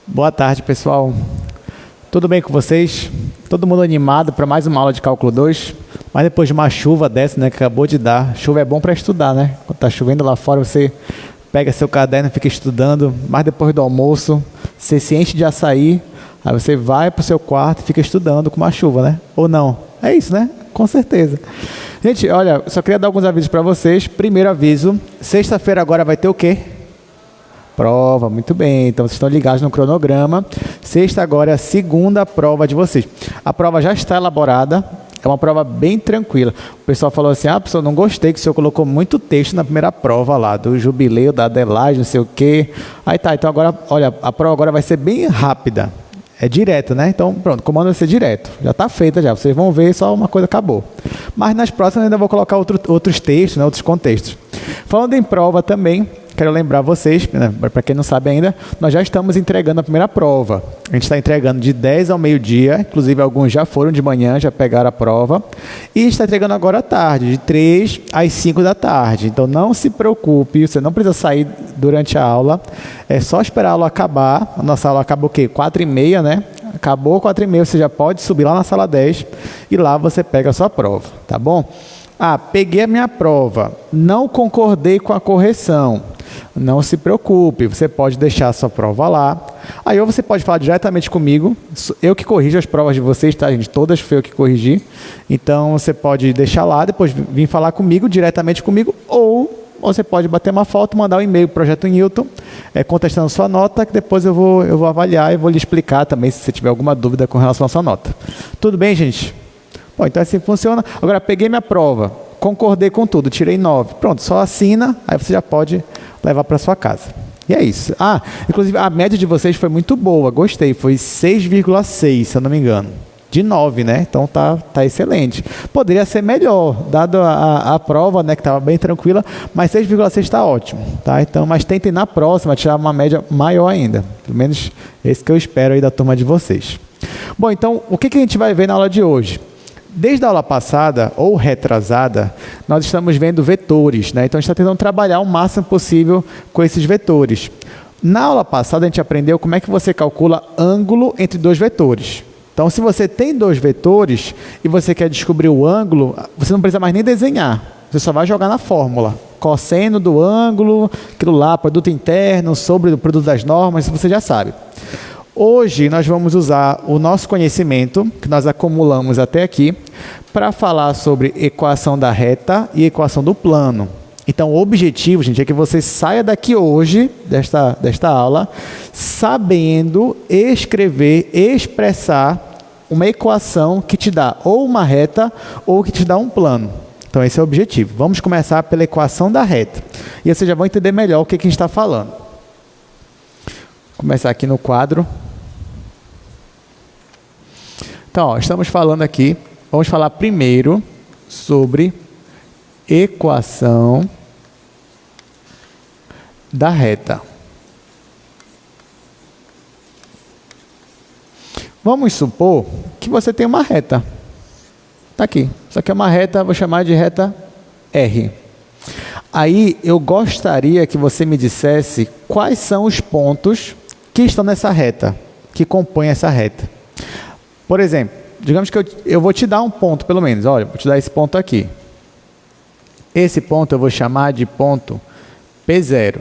Boa tarde, pessoal. Tudo bem com vocês? Todo mundo animado para mais uma aula de Cálculo 2? Mas depois de uma chuva dessa, né, que acabou de dar, chuva é bom para estudar, né? Quando está chovendo lá fora, você pega seu caderno e fica estudando, mas depois do almoço, você se enche de açaí, aí você vai para o seu quarto e fica estudando com uma chuva, né? Ou não? É isso, né? Com certeza. Gente, olha, só queria dar alguns avisos para vocês. Primeiro aviso, sexta-feira agora vai ter o quê? Prova, muito bem, então vocês estão ligados no cronograma. Sexta agora é a segunda prova de vocês. A prova já está elaborada, é uma prova bem tranquila. O pessoal falou assim, professor, não gostei que o senhor colocou muito texto na primeira prova lá, do jubileu, da Adelaide, não sei o quê. Aí tá, então agora, olha, a prova agora vai ser bem rápida. É direto, né? Então, pronto, o comando vai ser direto. Já está feita já, vocês vão ver, só uma coisa acabou. Mas nas próximas eu ainda vou colocar outros textos, né, outros contextos. Falando em prova também, quero lembrar vocês, né, para quem não sabe ainda, nós já estamos entregando a primeira prova. A gente está entregando de 10 ao meio-dia, inclusive alguns já foram de manhã, já pegaram a prova. E está entregando agora à tarde, de 3 às 5 da tarde. Então não se preocupe, você não precisa sair durante a aula, é só esperar a aula acabar. A nossa aula acaba o quê? 4h30, né? Acabou 4h30, você já pode subir lá na sala 10 e lá você pega a sua prova, tá bom? Peguei a minha prova, não concordei com a correção. Não se preocupe, você pode deixar a sua prova lá. Aí ou você pode falar diretamente comigo, eu que corrijo as provas de vocês, tá, gente? Todas foi eu que corrigi. Então você pode deixar lá, depois vir falar comigo, diretamente comigo, ou você pode bater uma foto, mandar um e-mail para o Projeto Newton, contestando sua nota, que depois eu vou avaliar e vou lhe explicar também se você tiver alguma dúvida com relação à sua nota. Tudo bem, gente? Bom, então assim funciona. Agora, peguei minha prova, concordei com tudo, tirei 9. Pronto, só assina, aí você já pode levar para sua casa. E é isso. Inclusive, a média de vocês foi muito boa, gostei, foi 6,6, se eu não me engano. De 9, né? Então tá excelente. Poderia ser melhor, dado a prova, né, que estava bem tranquila, mas 6,6 está ótimo, tá? Então, mas tentem na próxima tirar uma média maior ainda. Pelo menos esse que eu espero aí da turma de vocês. Bom, então, o que a gente vai ver na aula de hoje? Desde a aula passada, ou retrasada, nós estamos vendo vetores, né? Então, a gente está tentando trabalhar o máximo possível com esses vetores. Na aula passada, a gente aprendeu como é que você calcula ângulo entre dois vetores. Então, se você tem dois vetores e você quer descobrir o ângulo, você não precisa mais nem desenhar. Você só vai jogar na fórmula. Cosseno do ângulo, aquilo lá, produto interno sobre o produto das normas, você já sabe. Hoje nós vamos usar o nosso conhecimento, que nós acumulamos até aqui, para falar sobre equação da reta e equação do plano. Então, o objetivo, gente, é que você saia daqui hoje, desta aula, sabendo escrever, expressar uma equação que te dá ou uma reta ou que te dá um plano. Então, esse é o objetivo. Vamos começar pela equação da reta. E vocês já vão entender melhor o que a gente está falando. Vou começar aqui no quadro. Então, estamos falando aqui, vamos falar primeiro sobre equação da reta. Vamos supor que você tem uma reta. Está aqui. Isso aqui é uma reta, vou chamar de reta R. Aí eu gostaria que você me dissesse quais são os pontos que estão nessa reta, que compõem essa reta. Por exemplo, digamos que eu vou te dar um ponto, pelo menos. Olha, vou te dar esse ponto aqui. Esse ponto eu vou chamar de ponto P0.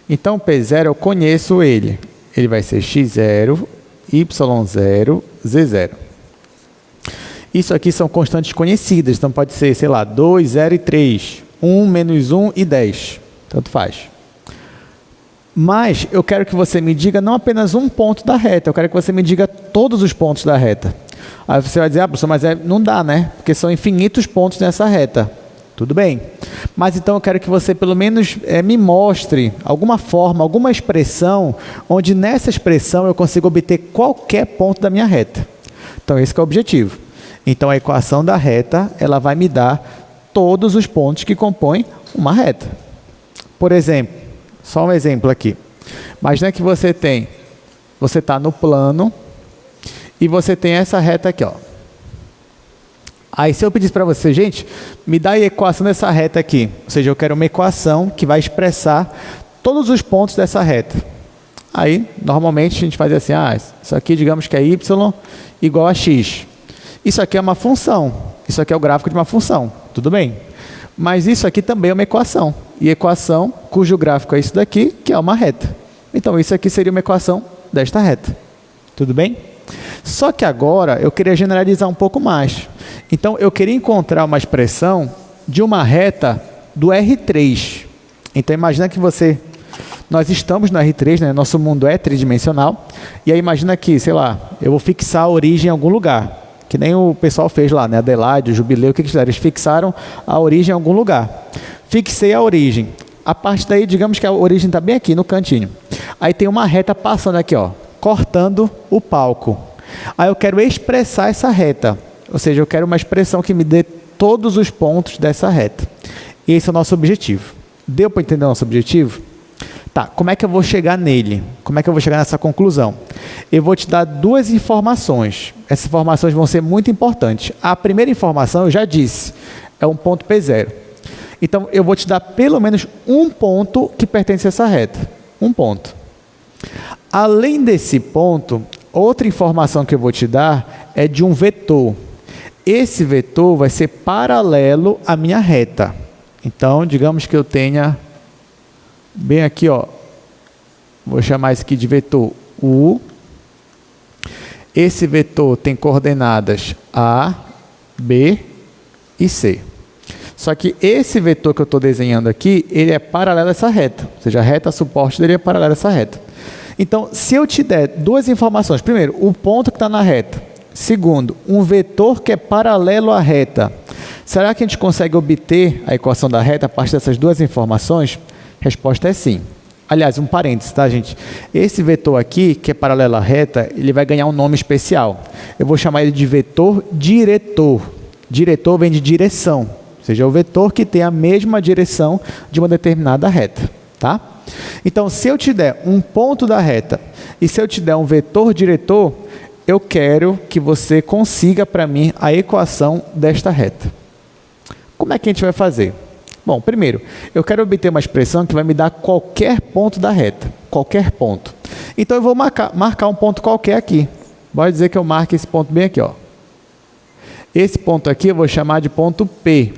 Então, P0 eu conheço ele. Ele vai ser x0, y0, z0. Isso aqui são constantes conhecidas. Então, pode ser, sei lá, 2, 0 e 3. 1, menos 1 e 10. Tanto faz. Mas eu quero que você me diga não apenas um ponto da reta. Eu quero que você me diga todos os pontos da reta. Aí você vai dizer, professor, mas não dá, né? Porque são infinitos pontos nessa reta. Tudo bem. Mas então eu quero que você pelo menos me mostre alguma forma, alguma expressão, onde nessa expressão eu consigo obter qualquer ponto da minha reta. Então esse que é o objetivo. Então a equação da reta, ela vai me dar todos os pontos que compõem uma reta. Por exemplo, só um exemplo aqui. Imagina que você está no plano e você tem essa reta aqui, ó. Aí se eu pedisse para você, gente, me dá a equação dessa reta aqui, ou seja, eu quero uma equação que vai expressar todos os pontos dessa reta. Aí, normalmente, a gente faz assim, isso aqui, digamos que é y igual a x. Isso aqui é uma função, isso aqui é o gráfico de uma função, tudo bem? Mas isso aqui também é uma equação, e equação cujo gráfico é isso daqui, que é uma reta. Então, isso aqui seria uma equação desta reta, tudo bem? Só que agora, eu queria generalizar um pouco mais. Então, eu queria encontrar uma expressão de uma reta do R3. Então, imagina que nós estamos no R3, né? Nosso mundo é tridimensional, e aí imagina que, sei lá, eu vou fixar a origem em algum lugar, que nem o pessoal fez lá, né? Adelaide, o Jubileu, o que eles fizeram? Eles fixaram a origem em algum lugar. Fixei a origem. A partir daí, digamos que a origem está bem aqui, no cantinho. Aí tem uma reta passando aqui, ó, cortando o palco. Aí eu quero expressar essa reta, ou seja, eu quero uma expressão que me dê todos os pontos dessa reta. Esse é o nosso objetivo. Deu para entender o nosso objetivo? Tá, como é que eu vou chegar nele? Como é que eu vou chegar nessa conclusão? Eu vou te dar duas informações. Essas informações vão ser muito importantes. A primeira informação, eu já disse, é um ponto P0. Então, eu vou te dar pelo menos um ponto que pertence a essa reta. Um ponto. Além desse ponto, outra informação que eu vou te dar é de um vetor. Esse vetor vai ser paralelo à minha reta. Então, digamos que eu tenha bem aqui, ó, vou chamar isso aqui de vetor U. Esse vetor tem coordenadas A, B e C. Só que esse vetor que eu estou desenhando aqui, ele é paralelo a essa reta. Ou seja, a reta suporte dele é paralela a essa reta. Então, se eu te der duas informações, primeiro, o ponto que está na reta. Segundo, um vetor que é paralelo à reta. Será que a gente consegue obter a equação da reta a partir dessas duas informações? Resposta é sim. Aliás, um parênteses, tá, gente? Esse vetor aqui, que é paralelo à reta, ele vai ganhar um nome especial. Eu vou chamar ele de vetor diretor. Diretor vem de direção, ou seja, é o vetor que tem a mesma direção de uma determinada reta, tá? Então, se eu te der um ponto da reta e se eu te der um vetor diretor, eu quero que você consiga para mim a equação desta reta. Como é que a gente vai fazer? Bom, primeiro, eu quero obter uma expressão que vai me dar qualquer ponto da reta. Qualquer ponto. Então, eu vou marcar um ponto qualquer aqui. Pode dizer que eu marque esse ponto bem aqui, ó. Esse ponto aqui eu vou chamar de ponto P.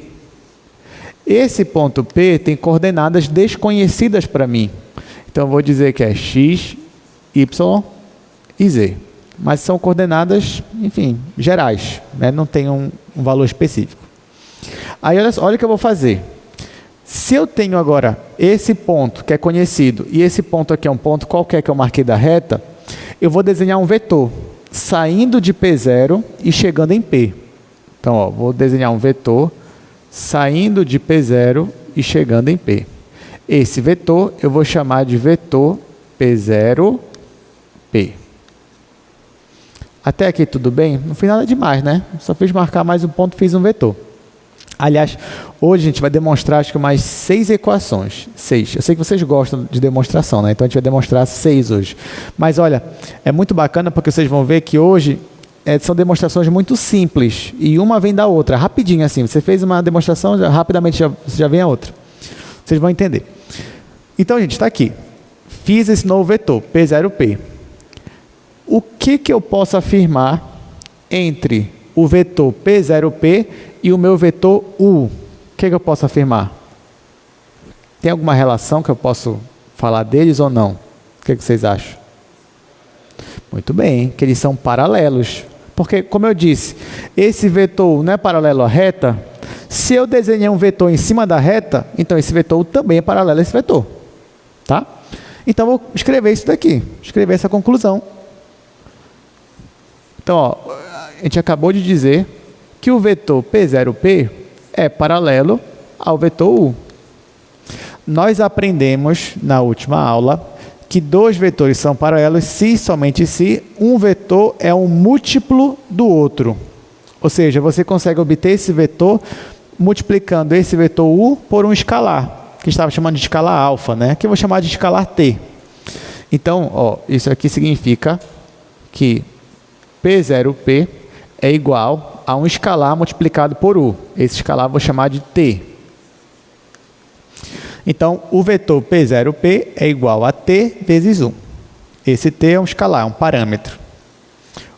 Esse ponto P tem coordenadas desconhecidas para mim. Então, eu vou dizer que é X, Y e Z. Mas são coordenadas, enfim, gerais, né? Não tem um valor específico. Aí, olha o que eu vou fazer. Se eu tenho agora esse ponto que é conhecido e esse ponto aqui é um ponto qualquer que eu marquei da reta, eu vou desenhar um vetor saindo de P0 e chegando em P. Então, ó, vou desenhar um vetor saindo de P0 e chegando em P. Esse vetor eu vou chamar de vetor P0P. Até aqui tudo bem? Não fiz nada demais, né? Só fiz marcar mais um ponto, fiz um vetor. Aliás, hoje a gente vai demonstrar acho que mais 6 equações. 6. Eu sei que vocês gostam de demonstração, né? Então a gente vai demonstrar 6 hoje. Mas olha, é muito bacana porque vocês vão ver que hoje são demonstrações muito simples. E uma vem da outra, rapidinho assim. Você fez uma demonstração, rapidamente já vem a outra. Vocês vão entender. Então, gente, está aqui. Fiz esse novo vetor, P0P. O que eu posso afirmar entre o vetor P0P e o meu vetor U? O que eu posso afirmar? Tem alguma relação que eu posso falar deles ou não? O que vocês acham? Muito bem, que eles são paralelos. Porque, como eu disse, esse vetor U não é paralelo à reta. Se eu desenhei um vetor em cima da reta, então esse vetor U também é paralelo a esse vetor. Tá? Então, vou escrever isso daqui. Escrever essa conclusão. Então, ó, a gente acabou de dizer que o vetor P0P é paralelo ao vetor U. Nós aprendemos na última aula que dois vetores são paralelos se, somente se, um vetor é um múltiplo do outro. Ou seja, você consegue obter esse vetor multiplicando esse vetor U por um escalar, que estava chamando de escalar alfa, né? Que eu vou chamar de escalar T. Então, ó, isso aqui significa que P0P é igual a um escalar multiplicado por U. Esse escalar eu vou chamar de T. Então, o vetor P0P é igual a T vezes 1. Esse T é um escalar, é um parâmetro.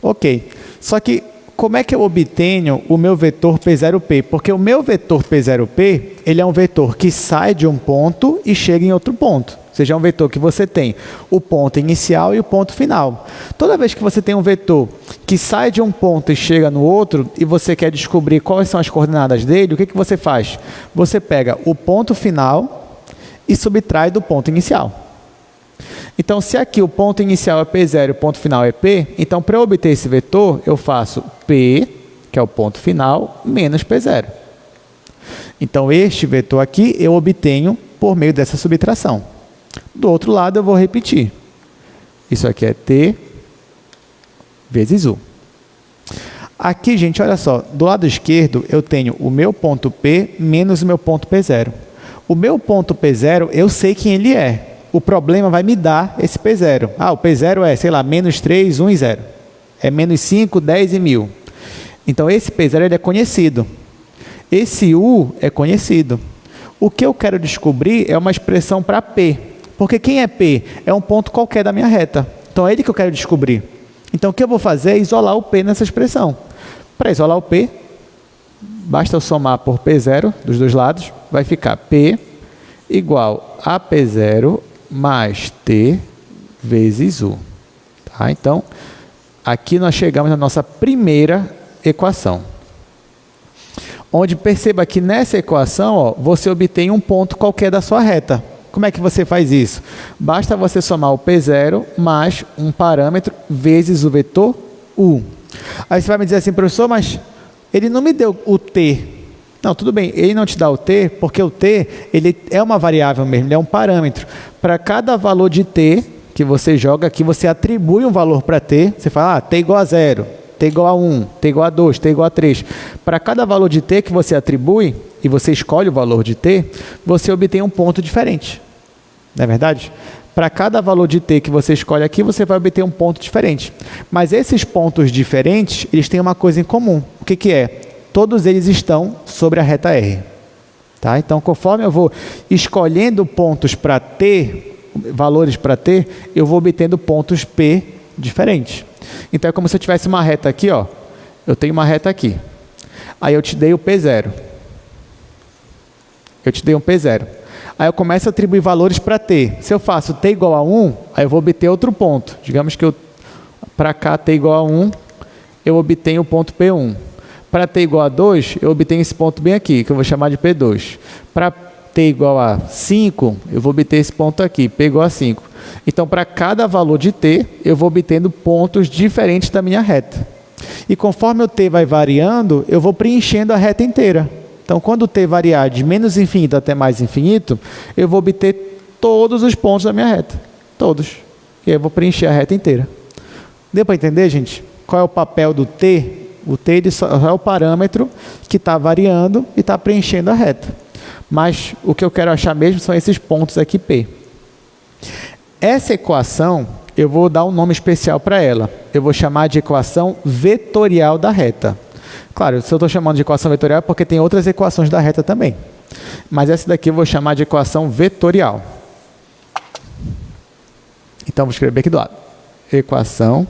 Ok, só que como é que eu obtenho o meu vetor P0P? Porque o meu vetor P0P, ele é um vetor que sai de um ponto e chega em outro ponto. Ou seja, é um vetor que você tem o ponto inicial e o ponto final. Toda vez que você tem um vetor que sai de um ponto e chega no outro, e você quer descobrir quais são as coordenadas dele, o que você faz? Você pega o ponto final e subtrai do ponto inicial. Então, se aqui o ponto inicial é P0 e o ponto final é P, então para eu obter esse vetor, eu faço P, que é o ponto final, menos P0. Então, este vetor aqui eu obtenho por meio dessa subtração. Do outro lado, eu vou repetir. Isso aqui é T vezes U. Aqui, gente, olha só, do lado esquerdo, eu tenho o meu ponto P menos o meu ponto P0. O meu ponto P0, eu sei quem ele é. O problema vai me dar esse P0. O P0 é, sei lá, menos 3, 1 e 0. É menos 5, 10 e 1000. Então, esse P0 ele é conhecido. Esse U é conhecido. O que eu quero descobrir é uma expressão para P. Porque quem é P? É um ponto qualquer da minha reta. Então, é ele que eu quero descobrir. Então, o que eu vou fazer é isolar o P nessa expressão. Para isolar o P, basta eu somar por P0 dos dois lados. Vai ficar P igual a P0 mais T vezes U. Tá? Então, aqui nós chegamos na nossa primeira equação. Onde perceba que nessa equação, ó, você obtém um ponto qualquer da sua reta. Como é que você faz isso? Basta você somar o P0 mais um parâmetro vezes o vetor U. Aí você vai me dizer assim, professor, mas ele não me deu o T. Não, tudo bem, ele não te dá o T, porque o T ele é uma variável mesmo, ele é um parâmetro. Para cada valor de T que você joga aqui, você atribui um valor para T, você fala, T igual a 0, T igual a 1, T igual a 2, T igual a 3. Para cada valor de T que você atribui, e você escolhe o valor de T, você obtém um ponto diferente. Não é verdade? Para cada valor de T que você escolhe aqui, você vai obter um ponto diferente. Mas esses pontos diferentes, eles têm uma coisa em comum. O que é? Todos eles estão sobre a reta R. Tá? Então, conforme eu vou escolhendo pontos para T, valores para T, eu vou obtendo pontos P diferentes. Então, é como se eu tivesse uma reta aqui, ó. Eu tenho uma reta aqui. Aí eu te dei o P0. Eu te dei um P0. Aí eu começo a atribuir valores para T. Se eu faço T igual a 1, aí eu vou obter outro ponto. Digamos que para cá T igual a 1, eu obtenho o ponto P1. Para T igual a 2, eu obtenho esse ponto bem aqui, que eu vou chamar de P2. Para T igual a 5, eu vou obter esse ponto aqui, P igual a 5. Então, para cada valor de T, eu vou obtendo pontos diferentes da minha reta. E conforme o T vai variando, eu vou preenchendo a reta inteira. Então, quando o T variar de menos infinito até mais infinito, eu vou obter todos os pontos da minha reta. Todos. E aí eu vou preencher a reta inteira. Deu para entender, gente? Qual é o papel do T? O T ele só é o parâmetro que está variando e está preenchendo a reta. Mas o que eu quero achar mesmo são esses pontos aqui, P. Essa equação, eu vou dar um nome especial para ela. Eu vou chamar de equação vetorial da reta. Claro, se eu estou chamando de equação vetorial é porque tem outras equações da reta também. Mas essa daqui eu vou chamar de equação vetorial. Então, vou escrever aqui do lado. Equação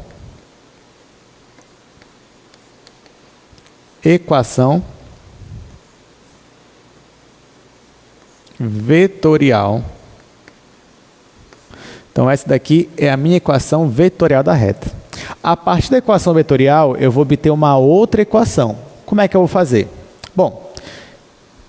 vetorial. Então, essa daqui é a minha equação vetorial da reta. A partir da equação vetorial, eu vou obter uma outra equação. Como é que eu vou fazer? Bom,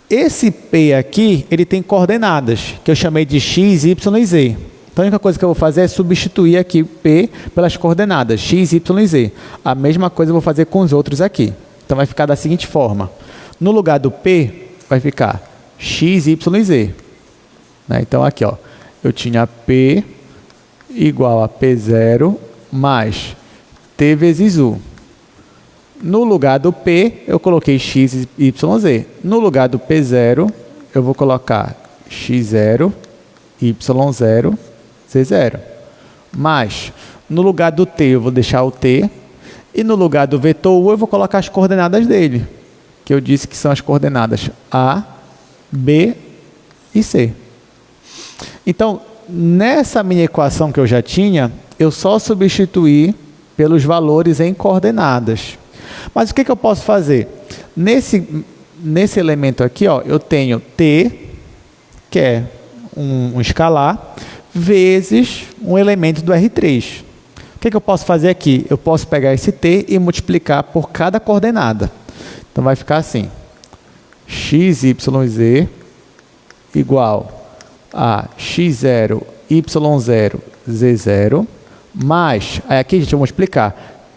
esse P aqui, ele tem coordenadas, que eu chamei de x, y e z. Então, a única coisa que eu vou fazer é substituir aqui P pelas coordenadas, x, y e z. A mesma coisa eu vou fazer com os outros aqui. Então, vai ficar da seguinte forma. No lugar do P, vai ficar x, y e z. Então, aqui, ó, eu tinha P igual a P0 mais T vezes U. No lugar do P, eu coloquei x, y, z. No lugar do P0, eu vou colocar x0, y0, z0. Mas, no lugar do T, eu vou deixar o T. E no lugar do vetor U, eu vou colocar as coordenadas dele, que eu disse que são as coordenadas A, B e C. Então, nessa minha equação que eu já tinha, eu só substituí pelos valores em coordenadas. Mas o que eu posso fazer? Nesse elemento aqui, ó, eu tenho T, que é um escalar, vezes um elemento do R3. O que eu posso fazer aqui? Eu posso pegar esse T e multiplicar por cada coordenada. Então, vai ficar assim. X, Y, Z igual a X0, Y0, Z0, mais, aí aqui, gente, eu vou multiplicar.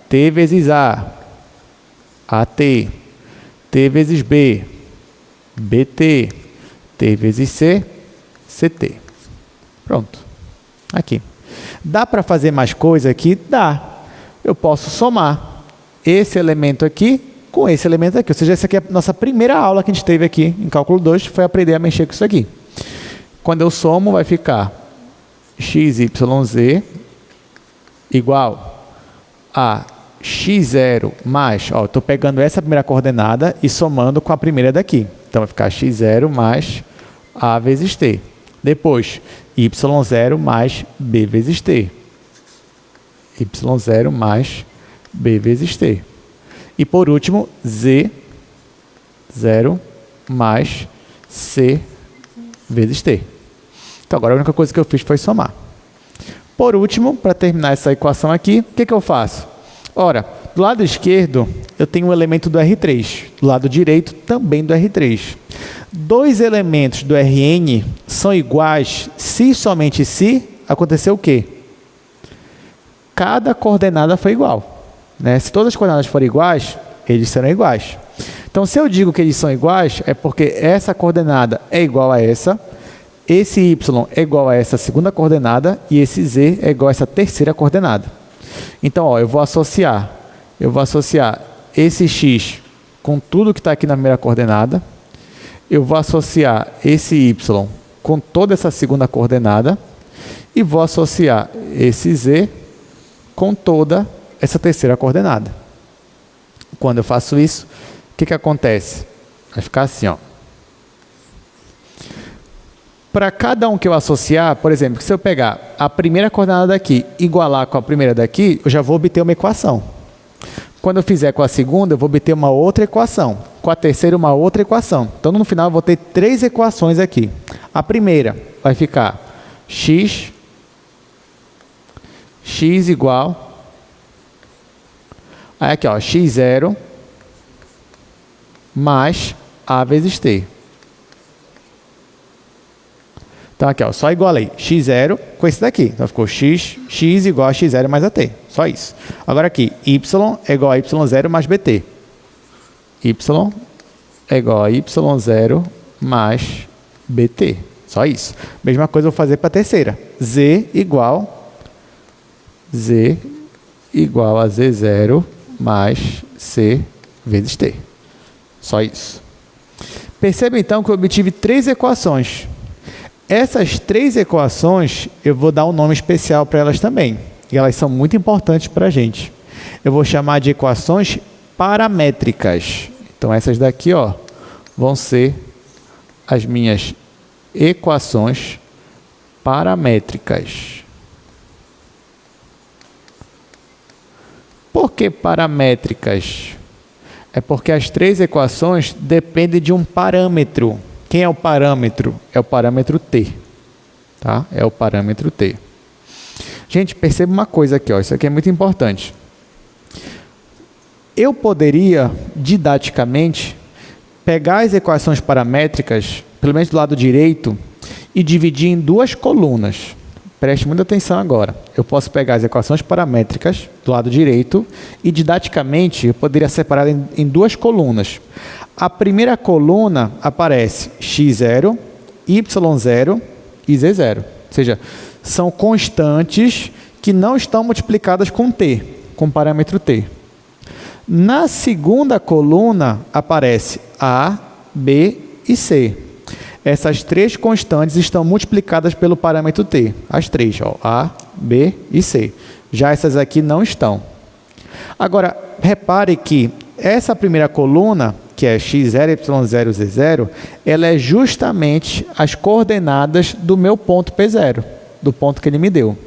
T vezes A, AT, T vezes B, BT, T vezes C, CT. Pronto. Aqui. Dá para fazer mais coisa aqui? Dá. Eu posso somar esse elemento aqui com esse elemento aqui. Ou seja, essa aqui é a nossa primeira aula que a gente teve aqui em Cálculo 2, foi aprender a mexer com isso aqui. Quando eu somo, vai ficar XYZ igual a X0 mais, ó, estou pegando essa primeira coordenada e somando com a primeira daqui. Então, vai ficar X0 mais A vezes T. Depois, Y0 mais B vezes T. Y0 mais B vezes T. E, por último, Z0 mais C vezes T. Então, agora a única coisa que eu fiz foi somar. Por último, para terminar essa equação aqui, o que eu faço? Ora, do lado esquerdo, eu tenho um elemento do R3. Do lado direito, também do R3. Dois elementos do Rn são iguais se somente se aconteceu o quê? Cada coordenada foi igual. Né? Se todas as coordenadas forem iguais, eles serão iguais. Então, se eu digo que eles são iguais, é porque essa coordenada é igual a essa, esse y é igual a essa segunda coordenada e esse z é igual a essa terceira coordenada. Então, ó, eu vou associar esse x com tudo que está aqui na primeira coordenada, eu vou associar esse y com toda essa segunda coordenada e vou associar esse z com toda essa terceira coordenada. Quando eu faço isso, o que acontece? Vai ficar assim, ó. Para cada um que eu associar, por exemplo, se eu pegar a primeira coordenada daqui e igualar com a primeira daqui, eu já vou obter uma equação. Quando eu fizer com a segunda, eu vou obter uma outra equação. Com a terceira, uma outra equação. Então, no final, eu vou ter 3 equações aqui. A primeira vai ficar x igual... Aí aqui, ó, x0 mais a vezes t. Então, aqui, ó, só igualei x0 com esse daqui. Então, ficou x igual a x0 mais a t. Só isso. Agora aqui, y é igual a y0 mais bt. Y é igual a y0 mais bt. Só isso. Mesma coisa eu vou fazer para a terceira. Z igual a z0 mais c vezes t. Só isso. Perceba, então, que eu obtive 3 equações. Essas 3 equações, eu vou dar um nome especial para elas também. E elas são muito importantes para a gente. Eu vou chamar de equações paramétricas. Então, essas daqui, ó, vão ser as minhas equações paramétricas. Por que paramétricas? É porque as 3 equações dependem de um parâmetro. Quem é o parâmetro? É o parâmetro t. Tá? É o parâmetro t. Gente, perceba uma coisa aqui, ó, isso aqui é muito importante. Eu poderia, didaticamente, pegar as equações paramétricas, pelo menos do lado direito, e dividir em 2 colunas. Preste muita atenção agora. Eu posso pegar as equações paramétricas do lado direito e, didaticamente, eu poderia separar em 2 colunas. A primeira coluna aparece x0, y0 e z0. Ou seja, são constantes que não estão multiplicadas com t, com parâmetro t. Na segunda coluna aparece a, b e c. Essas 3 constantes estão multiplicadas pelo parâmetro t. As 3, ó, a, b e c. Já essas aqui não estão. Agora, repare que essa primeira coluna, que é x0, y0, z0, ela é justamente as coordenadas do meu ponto P0, do ponto que ele me deu.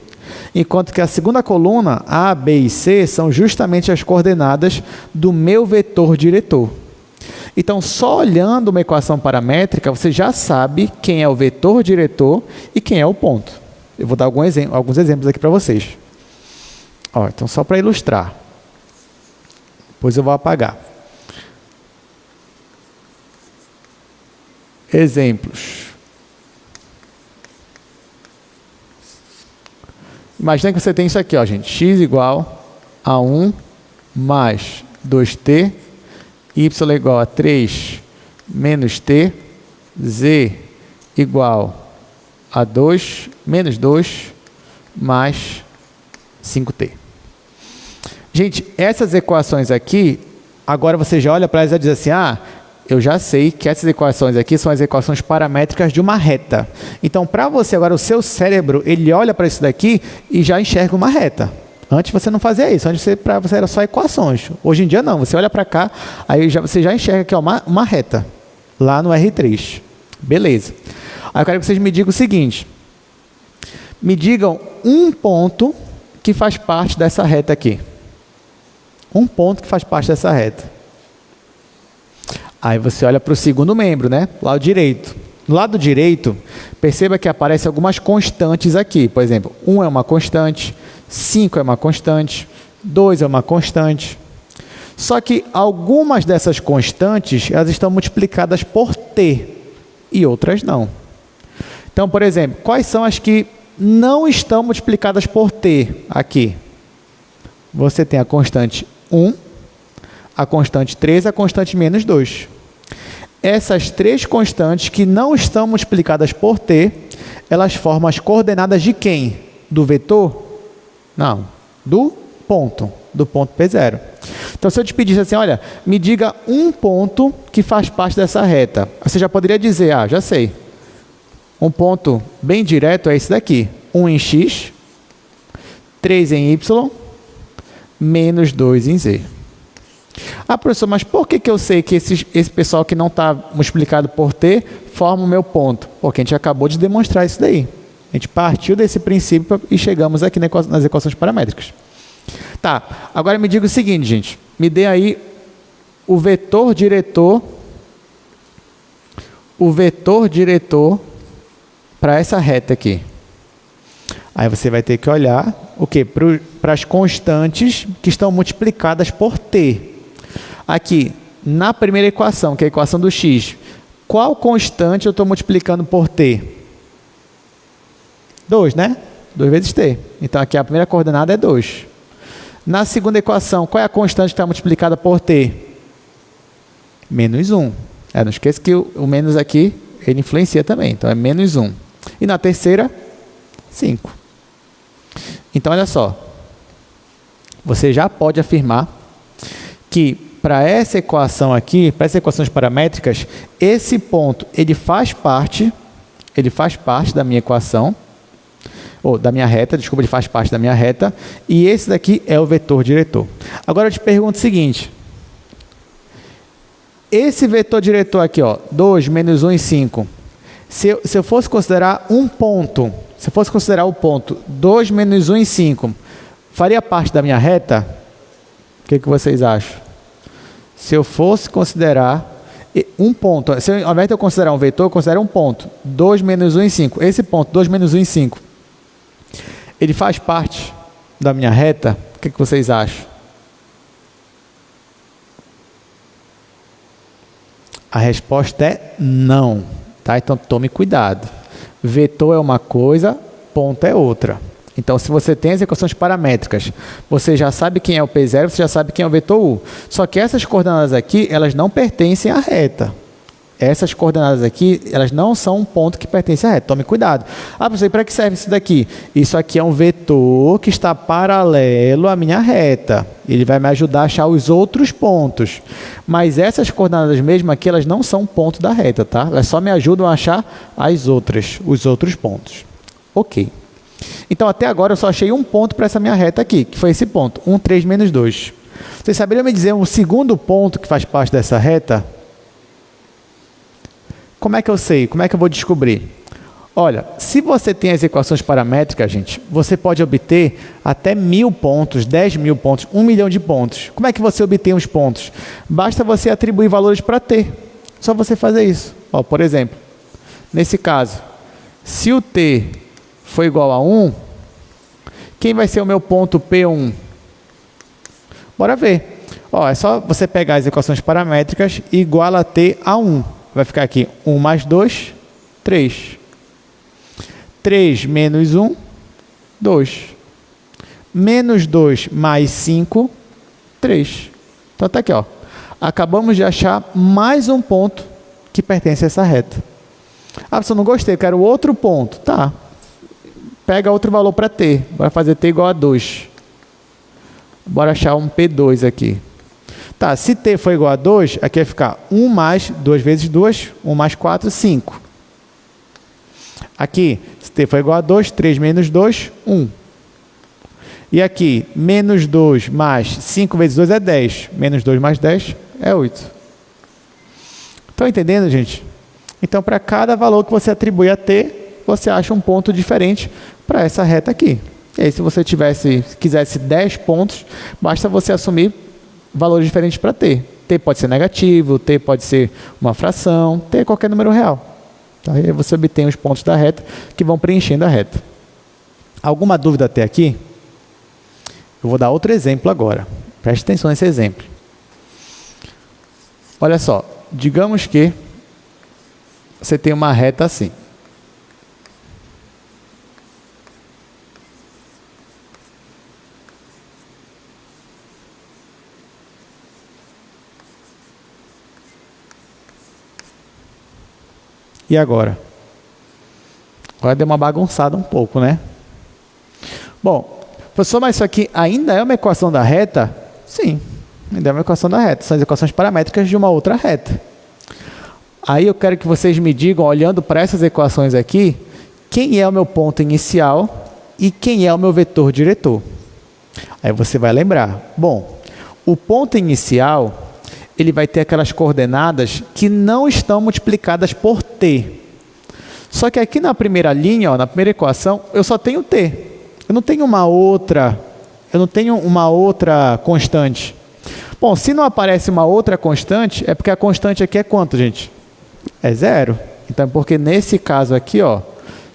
Enquanto que a segunda coluna, A, B e C, são justamente as coordenadas do meu vetor diretor. Então, só olhando uma equação paramétrica, você já sabe quem é o vetor diretor e quem é o ponto. Eu vou dar alguns exemplos aqui para vocês. Ó, então, só para ilustrar. Depois eu vou apagar. Exemplos. Imagina que você tem isso aqui, ó, gente. X igual a 1 mais 2t, y igual a 3 menos t, z igual a 2 menos 2 mais 5t. Gente, essas equações aqui, agora você já olha para elas e diz assim, eu já sei que essas equações aqui são as equações paramétricas de uma reta. Então, para você agora, o seu cérebro, ele olha para isso daqui e já enxerga uma reta. Antes você não fazia isso, antes para você era só equações. Hoje em dia não, você olha para cá, aí você já enxerga que é uma reta, lá no R3. Beleza. Aí eu quero que vocês me digam o seguinte, me digam um ponto que faz parte dessa reta aqui. Um ponto que faz parte dessa reta. Aí você olha para o segundo membro, né? Lado direito. No lado direito, perceba que aparecem algumas constantes aqui. Por exemplo, 1 é uma constante, 5 é uma constante, 2 é uma constante. Só que algumas dessas constantes, elas estão multiplicadas por t e outras não. Então, por exemplo, quais são as que não estão multiplicadas por t aqui? Você tem a constante 1, a constante 3 e a constante menos 2. Essas três constantes que não estão multiplicadas por t, elas formam as coordenadas de quem? Do vetor? Não, do ponto P0. Então, se eu te pedisse assim, olha, me diga um ponto que faz parte dessa reta. Você já poderia dizer, já sei. Um ponto bem direto é esse daqui. 1 em x, 3 em y, menos 2 em z. Professor, mas por que eu sei que esse pessoal que não está multiplicado por t forma o meu ponto? Porque a gente acabou de demonstrar isso daí. A gente partiu desse princípio e chegamos aqui nas equações paramétricas. Tá, agora me diga o seguinte, gente. Me dê aí o vetor diretor para essa reta aqui. Aí você vai ter que olhar o quê? Para as constantes que estão multiplicadas por t. Aqui, na primeira equação, que é a equação do x, qual constante eu estou multiplicando por t? 2, né? 2 vezes t. Então, aqui a primeira coordenada é 2. Na segunda equação, qual é a constante que está multiplicada por t? Menos 1. Não esqueça que o menos aqui, ele influencia também. Então, é menos 1. E na terceira, 5. Então, olha só. Você já pode afirmar que para essa equação aqui, para essas equações paramétricas, esse ponto, ele faz parte da minha equação, ou da minha reta, desculpa, ele faz parte da minha reta, e esse daqui é o vetor diretor. Agora eu te pergunto o seguinte, esse vetor diretor aqui, 2 menos 1 e 5, se eu fosse considerar um ponto, se eu fosse considerar o ponto 2 menos 1 e 5, faria parte da minha reta? O que vocês acham? Se eu fosse considerar um ponto, ao invés de eu considerar um vetor, eu considero um ponto. 2 menos 1 e 5. Esse ponto, 2 menos 1 e 5, ele faz parte da minha reta? O que vocês acham? A resposta é não. Tá? Então, tome cuidado. Vetor é uma coisa, ponto é outra. Então, se você tem as equações paramétricas, você já sabe quem é o P0, você já sabe quem é o vetor U. Só que essas coordenadas aqui, elas não pertencem à reta. Essas coordenadas aqui, elas não são um ponto que pertence à reta. Tome cuidado. Professor, para que serve isso daqui? Isso aqui é um vetor que está paralelo à minha reta. Ele vai me ajudar a achar os outros pontos. Mas essas coordenadas mesmo aqui, elas não são um ponto da reta, tá? Elas só me ajudam a achar os outros pontos. Ok. Então, até agora, eu só achei um ponto para essa minha reta aqui, que foi esse ponto, 1, 3, menos 2. Vocês saberiam me dizer um segundo ponto que faz parte dessa reta? Como é que eu sei? Como é que eu vou descobrir? Olha, se você tem as equações paramétricas, gente, você pode obter até 1.000 pontos, 10.000 pontos, 1 milhão de pontos. Como é que você obtém os pontos? Basta você atribuir valores para t. Só você fazer isso. Ó, por exemplo, nesse caso, se o t for igual a 1, quem vai ser o meu ponto P1? Bora ver. Ó, é só você pegar as equações paramétricas e iguala t a 1. Vai ficar aqui 1 mais 2, 3. 3 menos 1, 2. Menos 2 mais 5, 3. Então está aqui, ó. Acabamos de achar mais um ponto que pertence a essa reta. Ah, professor, não gostei, quero outro ponto. Tá. Pega outro valor para t. Bora fazer t igual a 2. Bora achar um P2 aqui. Tá, se t for igual a 2, aqui vai ficar 1 mais 2 vezes 2, 1 mais 4, 5. Aqui, se t for igual a 2, 3 menos 2, 1. E aqui, menos 2 mais 5 vezes 2 é 10. Menos 2 mais 10 é 8. Estão entendendo, gente? Então, para cada valor que você atribui a t, você acha um ponto diferente para essa reta aqui. E aí, se você quisesse 10 pontos, basta você assumir valores diferentes para t. T pode ser negativo, t pode ser uma fração, t é qualquer número real. Tá? E aí você obtém os pontos da reta que vão preenchendo a reta. Alguma dúvida até aqui? Eu vou dar outro exemplo agora. Preste atenção nesse exemplo. Olha só, digamos que você tem uma reta assim. E agora? Agora deu uma bagunçada um pouco, né? Bom, professor, mas isso aqui ainda é uma equação da reta? Sim, ainda é uma equação da reta. São as equações paramétricas de uma outra reta. Aí eu quero que vocês me digam, olhando para essas equações aqui, quem é o meu ponto inicial e quem é o meu vetor diretor. Aí você vai lembrar. Bom, o ponto inicial, ele vai ter aquelas coordenadas que não estão multiplicadas por t. Só que aqui na primeira linha, ó, na primeira equação, eu só tenho t. Eu não tenho uma outra constante. Bom, se não aparece uma outra constante, é porque a constante aqui é quanto, gente? É 0. Então, porque nesse caso aqui, ó,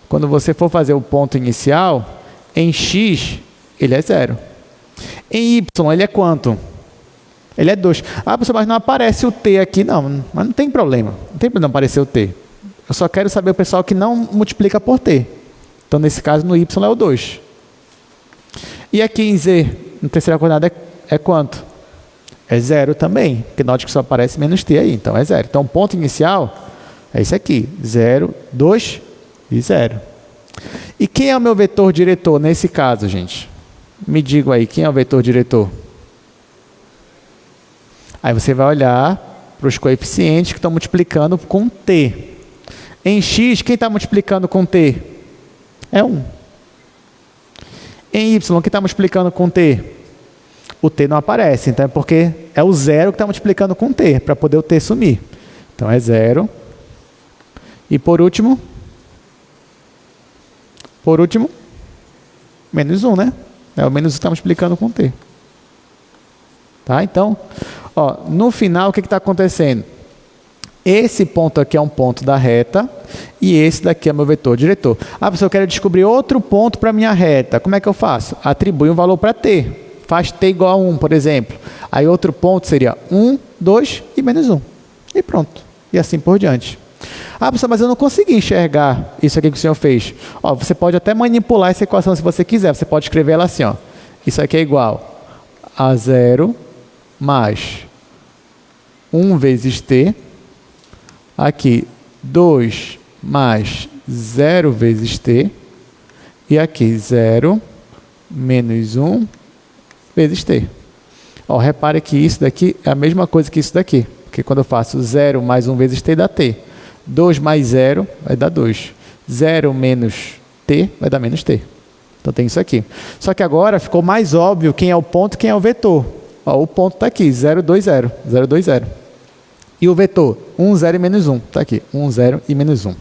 quando você for fazer o ponto inicial, em x, ele é 0. Em y, ele é quanto? Ele é 2. Ah, professor, mas não aparece o t aqui. Não, mas não tem problema. Não tem problema aparecer o t. Eu só quero saber o pessoal que não multiplica por t. Então, nesse caso, no y é o 2. E aqui em z, na terceira coordenada, é quanto? É 0 também. Porque note que só aparece menos t aí. Então, é 0. Então, o ponto inicial é esse aqui. 0, 2 e 0. E quem é o meu vetor diretor nesse caso, gente? Me digam aí, quem é o vetor diretor? Aí você vai olhar para os coeficientes que estão multiplicando com t. Em x, quem está multiplicando com t? É 1. Em y, quem está multiplicando com t? O t não aparece, então é porque é o 0 que está multiplicando com t, para poder o t sumir. Então é 0. E por último, menos 1, né? É o menos 1 que está multiplicando com t. Tá? Então, ó, no final, o que está acontecendo? Esse ponto aqui é um ponto da reta e esse daqui é meu vetor diretor. Ah, professor, eu quero descobrir outro ponto para a minha reta. Como é que eu faço? Atribui um valor para t. Faz t igual a 1, por exemplo. Aí outro ponto seria 1, 2 e menos 1. E pronto. E assim por diante. Ah, professor, mas eu não consegui enxergar isso aqui que o senhor fez. Ó, você pode até manipular essa equação se você quiser. Você pode escrever ela assim, ó. Isso aqui é igual a 0 mais 1 vezes t. Aqui, 2 mais 0 vezes t. E aqui, 0 menos 1 vezes t. Ó, repare que isso daqui é a mesma coisa que isso daqui. Porque quando eu faço 0 mais 1 vezes t, dá t. 2 mais 0 vai dar 2. 0 menos t vai dar menos t. Então tem isso aqui. Só que agora ficou mais óbvio quem é o ponto e quem é o vetor. Ó, o ponto está aqui, 0, 2, 0, 0, 2, 0. E o vetor, 1, 0 e menos 1. Está aqui, 1, 0 e menos 1.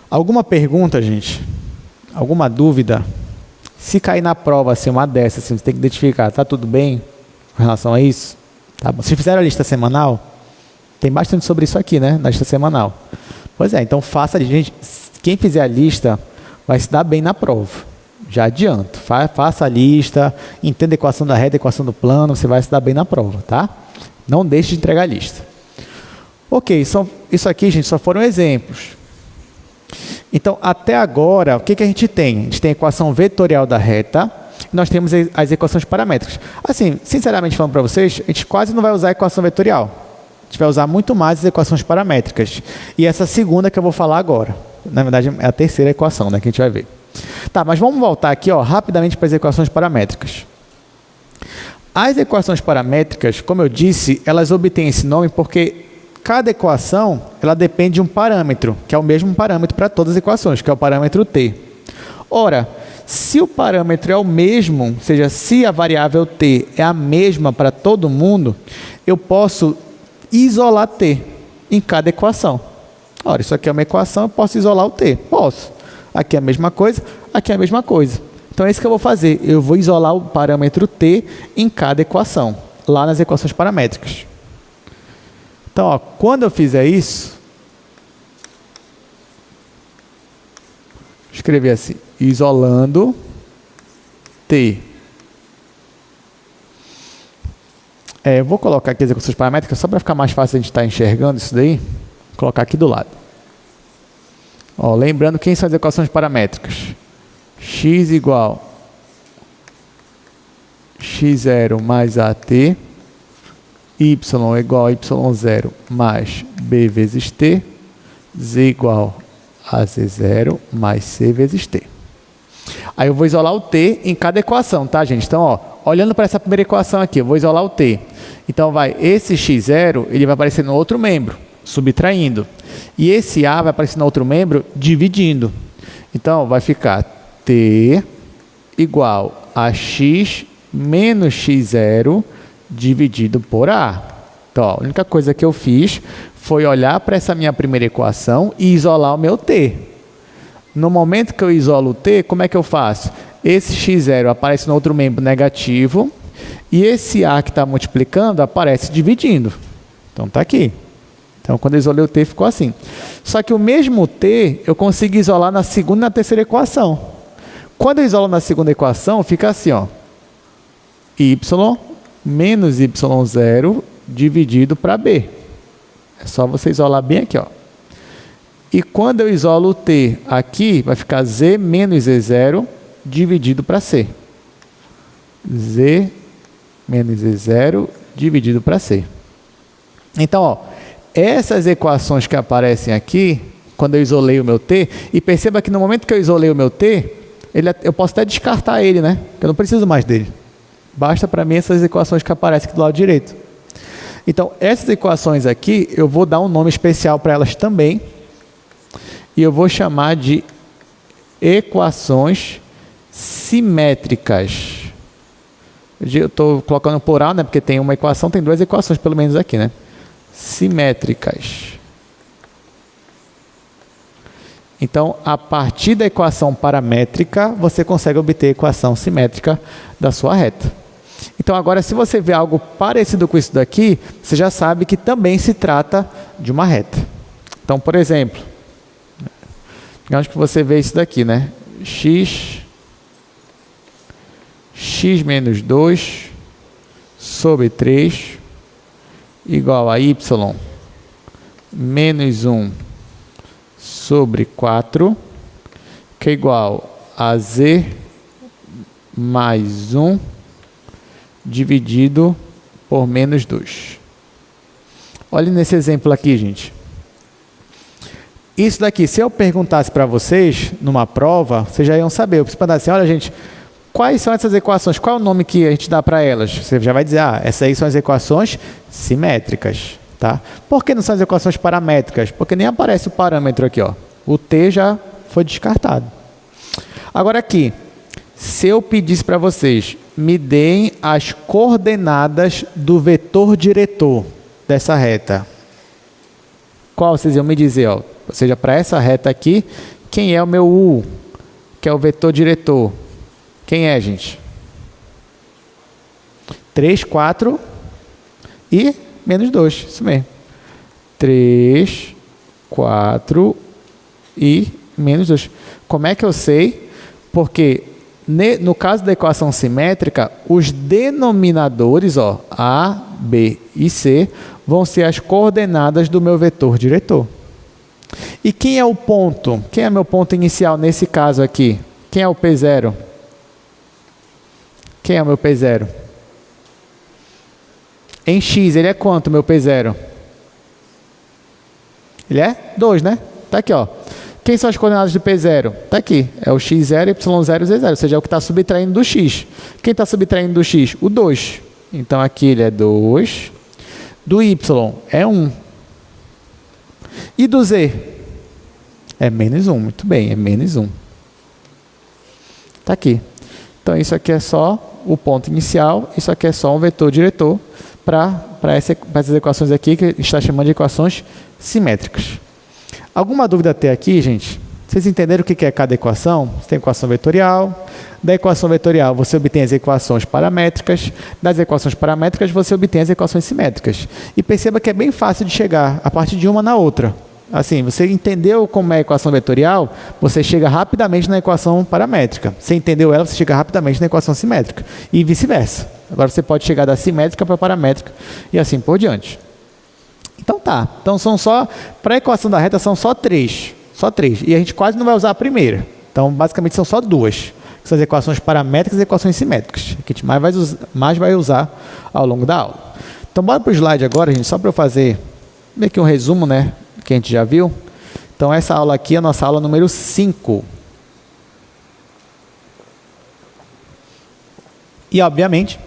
Alguma pergunta, gente? Alguma dúvida? Se cair na prova, assim, uma dessas, assim, você tem que identificar, tá tudo bem com relação a isso? Tá bom. Vocês fizeram a lista semanal? Tem bastante sobre isso aqui, né? Na lista semanal. Pois é, então faça, gente. Quem fizer a lista vai se dar bem na prova. Já adianto. Faça a lista, entenda a equação da reta, a equação do plano, você vai se dar bem na prova, tá? Não deixe de entregar a lista. Ok, isso aqui, gente, só foram exemplos. Então, até agora, o que a gente tem? A gente tem a equação vetorial da reta, e nós temos as equações paramétricas. Assim, sinceramente falando para vocês, a gente quase não vai usar a equação vetorial. A gente vai usar muito mais as equações paramétricas. E essa segunda que eu vou falar agora. Na verdade, é a terceira equação, né, que a gente vai ver. Tá, mas vamos voltar aqui, ó, rapidamente para as equações paramétricas. As equações paramétricas, como eu disse, elas obtêm esse nome porque cada equação ela depende de um parâmetro, que é o mesmo parâmetro para todas as equações, que é o parâmetro t. Ora, se o parâmetro é o mesmo, ou seja, se a variável t é a mesma para todo mundo, eu posso isolar t em cada equação. Ora, isso aqui é uma equação, eu posso isolar o t? Posso. Aqui é a mesma coisa, aqui é a mesma coisa. Então é isso que eu vou fazer. Eu vou isolar o parâmetro t em cada equação, lá nas equações paramétricas. Então, ó, quando eu fizer isso, vou escrever assim, isolando t. Eu vou colocar aqui as equações paramétricas só para ficar mais fácil a gente estar enxergando isso daí. Vou colocar aqui do lado. Ó, lembrando quem são as equações paramétricas. X igual x0 mais at, y igual a y0 mais b vezes t, z igual a z0 mais c vezes t. Aí eu vou isolar o t em cada equação, tá, gente? Então, ó, olhando para essa primeira equação aqui, eu vou isolar o t. Então, esse x0, ele vai aparecer no outro membro, subtraindo. E esse a vai aparecer no outro membro, dividindo. Então, vai ficar t igual a x menos x0 dividido por a. Então, ó, a única coisa que eu fiz foi olhar para essa minha primeira equação e isolar o meu t. No momento que eu isolo o t, como é que eu faço? Esse x0 aparece no outro membro negativo e esse a que está multiplicando aparece dividindo. Então, está aqui. Então, quando eu isolei o t, ficou assim. Só que o mesmo t eu consigo isolar na segunda e na terceira equação. Quando eu isolo na segunda equação, fica assim, ó, y menos y0 dividido para b. É só você isolar bem aqui, ó. E quando eu isolo o t aqui, vai ficar z menos z0 dividido para c. Z menos z0 dividido para c. Então, ó, essas equações que aparecem aqui, quando eu isolei o meu t, e perceba que no momento que eu isolei o meu t, eu posso até descartar ele, né? Eu não preciso mais dele. Basta para mim essas equações que aparecem aqui do lado direito. Então, essas equações aqui, eu vou dar um nome especial para elas também. E eu vou chamar de equações simétricas. Eu estou colocando plural, né? Porque tem uma equação, tem duas equações pelo menos aqui, né? Simétricas. Então, a partir da equação paramétrica, você consegue obter a equação simétrica da sua reta. Então, agora, se você vê algo parecido com isso daqui, você já sabe que também se trata de uma reta. Então, por exemplo, digamos que você vê isso daqui, né? x menos 2 sobre 3 igual a y menos 1 sobre 4, que é igual a z mais 1 dividido por menos 2. Olha nesse exemplo aqui, gente. Isso daqui, se eu perguntasse para vocês numa prova, vocês já iam saber. Eu preciso perguntar assim, olha, gente, quais são essas equações? Qual é o nome que a gente dá para elas? Você já vai dizer, essas aí são as equações simétricas. Tá? Por que não são as equações paramétricas? Porque nem aparece o parâmetro aqui, ó. O t já foi descartado. Agora aqui, Se eu pedisse para vocês, me deem as coordenadas do vetor diretor dessa reta. Qual vocês iam me dizer? Ó? Ou seja, para essa reta aqui, quem é o meu U, que é o vetor diretor? Quem é, gente? 3, 4 e menos 2, isso mesmo. 3, 4 e menos 2. Como é que eu sei? Porque no caso da equação simétrica, os denominadores, ó, A, B e C, vão ser as coordenadas do meu vetor diretor. E quem é o ponto? Quem é meu ponto inicial nesse caso aqui? Quem é o P0? Quem é o meu P0? Em X, ele é quanto, meu P0? Ele é 2, né? Tá aqui, ó. Quem são as coordenadas do P0? Tá aqui. É o X0, Y0, Z0. Ou seja, é o que está subtraindo do X. Quem está subtraindo do X? O 2. Então, aqui ele é 2. Do Y é 1. E do Z? É menos 1. Muito bem, é menos 1. Tá aqui. Então, isso aqui é só o ponto inicial. Isso aqui é só um vetor diretor para essas equações aqui, que a gente está chamando de equações simétricas. Alguma dúvida até aqui, gente? Vocês entenderam o que é cada equação? Você tem equação vetorial. Da equação vetorial, você obtém as equações paramétricas. Das equações paramétricas, você obtém as equações simétricas. E perceba que é bem fácil de chegar a partir de uma na outra. Assim, você entendeu como é a equação vetorial, você chega rapidamente na equação paramétrica. Você entendeu ela, você chega rapidamente na equação simétrica. E vice-versa. Agora você pode chegar da simétrica para a paramétrica e assim por diante. Então tá. Então são só, para a equação da reta são só 3. Só 3. E a gente quase não vai usar a primeira. Então basicamente são só 2. Que são as equações paramétricas e equações simétricas. Que a gente mais vai usar ao longo da aula. Então bora para o slide agora, gente, só para eu fazer meio que um resumo, né? Que a gente já viu. Então essa aula aqui é a nossa aula número 5. E obviamente,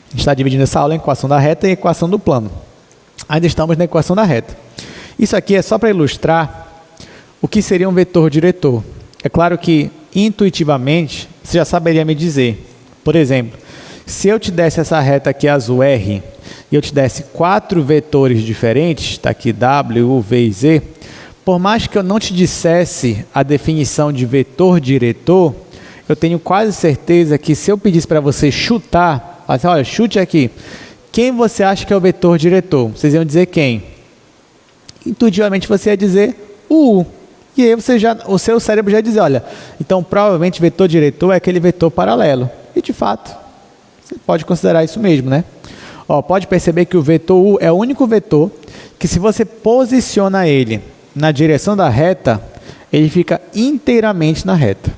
a gente está dividindo essa aula em equação da reta e equação do plano. Ainda estamos na equação da reta. Isso aqui é só para ilustrar o que seria um vetor diretor. É claro que, intuitivamente, você já saberia me dizer. Por exemplo, se eu te desse essa reta aqui azul R, e eu te desse 4 vetores diferentes, está aqui W, U, V e Z, por mais que eu não te dissesse a definição de vetor diretor, eu tenho quase certeza que se eu pedisse para você chutar, assim, olha, chute aqui, quem você acha que é o vetor diretor? Vocês iam dizer quem? Intuitivamente você ia dizer o U. E aí o seu cérebro já ia dizer, olha, então provavelmente vetor diretor é aquele vetor paralelo. E de fato, você pode considerar isso mesmo, né? Ó, pode perceber que o vetor U é o único vetor que, se você posiciona ele na direção da reta, ele fica inteiramente na reta.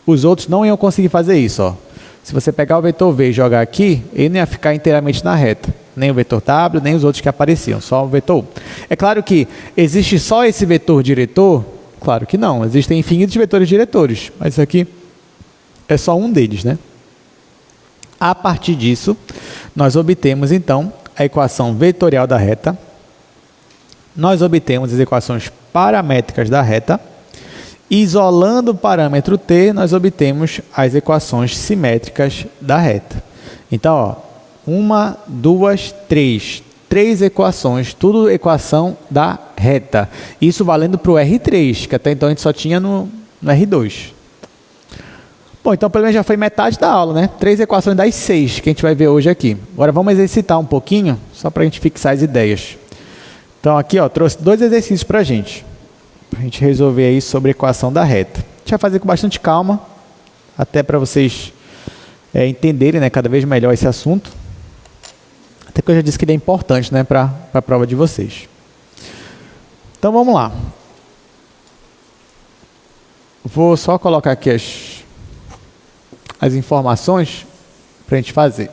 Os outros não iam conseguir fazer isso. Ó. Se você pegar o vetor V e jogar aqui, ele não ia ficar inteiramente na reta. Nem o vetor W, nem os outros que apareciam, só o vetor U. É claro que existe só esse vetor diretor? Claro que não. Existem infinitos vetores diretores, mas isso aqui é só um deles, né? A partir disso, nós obtemos, então, a equação vetorial da reta. Nós obtemos as equações paramétricas da reta. Isolando o parâmetro t, nós obtemos as equações simétricas da reta. Então, ó, 1, 2, 3. 3 equações, tudo equação da reta. Isso valendo para o R3, que até então a gente só tinha no R2. Bom, então pelo menos já foi metade da aula, né? 3 equações das 6 que a gente vai ver hoje aqui. Agora vamos exercitar um pouquinho, só para a gente fixar as ideias. Então aqui, ó, trouxe 2 exercícios para a gente resolver aí sobre a equação da reta. A gente vai fazer com bastante calma, até para vocês entenderem, né, cada vez melhor esse assunto. Até que eu já disse que ele é importante, né, para a prova de vocês. Então vamos lá. Vou só colocar aqui as informações para a gente fazer.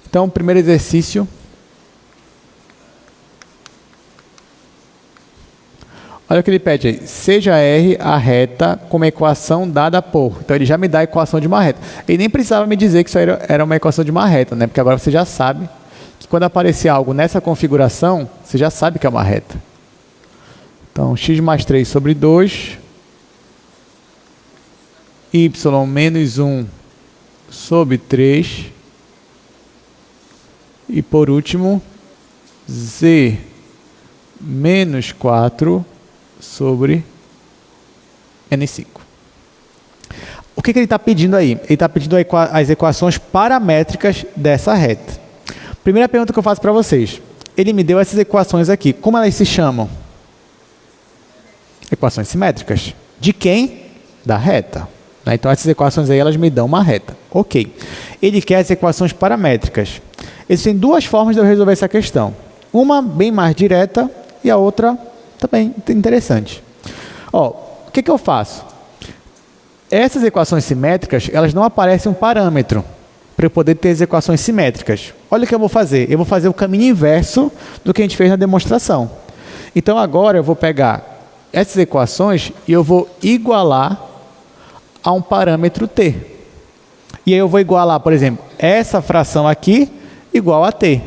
Então, o primeiro exercício. Olha o que ele pede aí. Seja R a reta com uma equação dada por. Então, ele já me dá a equação de uma reta. Ele nem precisava me dizer que isso era uma equação de uma reta, né? Porque agora você já sabe que quando aparecer algo nessa configuração, você já sabe que é uma reta. Então, x mais 3 sobre 2, y menos 1 sobre 3, e por último, z menos 4 sobre n5. O que ele está pedindo aí? Ele está pedindo as equações paramétricas dessa reta. Primeira pergunta que eu faço para vocês. Ele me deu essas equações aqui. Como elas se chamam? Equações simétricas. De quem? Da reta. Então, essas equações aí, elas me dão uma reta. Ok. Ele quer as equações paramétricas. Existem duas formas de eu resolver essa questão. Uma bem mais direta e a outra também interessante. O que eu faço? Essas equações simétricas, elas não aparecem um parâmetro para eu poder ter as equações simétricas. Olha o que eu vou fazer. Eu vou fazer o caminho inverso do que a gente fez na demonstração. Então, agora eu vou pegar essas equações e eu vou igualar a um parâmetro t. E aí eu vou igualar, por exemplo, essa fração aqui igual a t.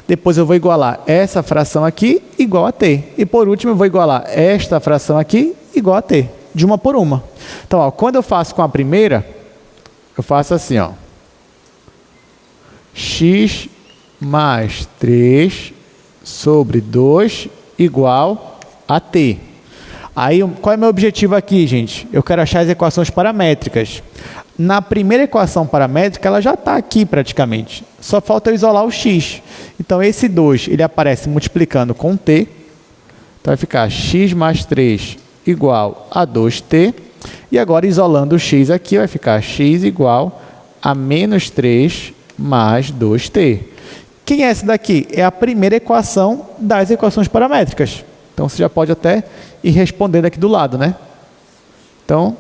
Depois eu vou igualar essa fração aqui igual a t. E por último eu vou igualar esta fração aqui igual a t. De uma por uma. Então, quando eu faço com a primeira, eu faço assim, x mais 3 sobre 2 igual a t. Aí, qual é o meu objetivo aqui, gente? Eu quero achar as equações paramétricas. Na primeira equação paramétrica, ela já está aqui praticamente. Só falta eu isolar o x. Então, esse 2, ele aparece multiplicando com t. Então, vai ficar x mais 3 igual a 2t. E agora, isolando o x aqui, vai ficar x igual a menos 3 mais 2t. Quem é essa daqui? É a primeira equação das equações paramétricas. Então, você já pode até ir respondendo aqui do lado, né? Então,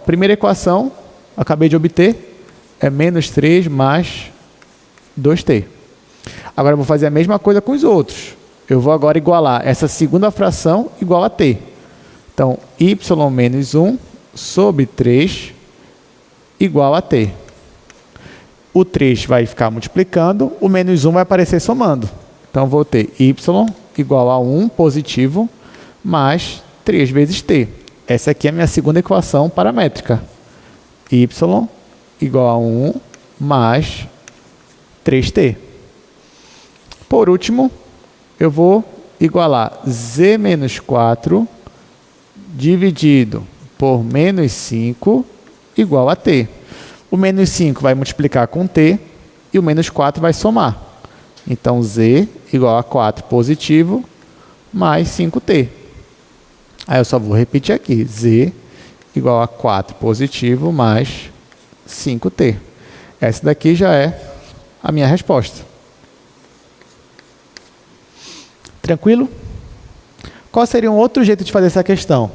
primeira equação, acabei de obter, é menos 3 mais 2t. Agora, eu vou fazer a mesma coisa com os outros. Eu vou agora igualar essa segunda fração igual a t. Então, y menos 1 sobre 3 igual a t. O 3 vai ficar multiplicando, o menos 1 vai aparecer somando. Então, vou ter y igual a 1 positivo mais 3 vezes t. Essa aqui é a minha segunda equação paramétrica. Y igual a 1 mais 3t. Por último, eu vou igualar z menos 4 dividido por menos 5 igual a t. O menos 5 vai multiplicar com t e o menos 4 vai somar. Então, z igual a 4 positivo mais 5t. Aí eu só vou repetir aqui. Z igual a 4 positivo mais 5t. Essa daqui já é a minha resposta. Tranquilo? Qual seria um outro jeito de fazer essa questão?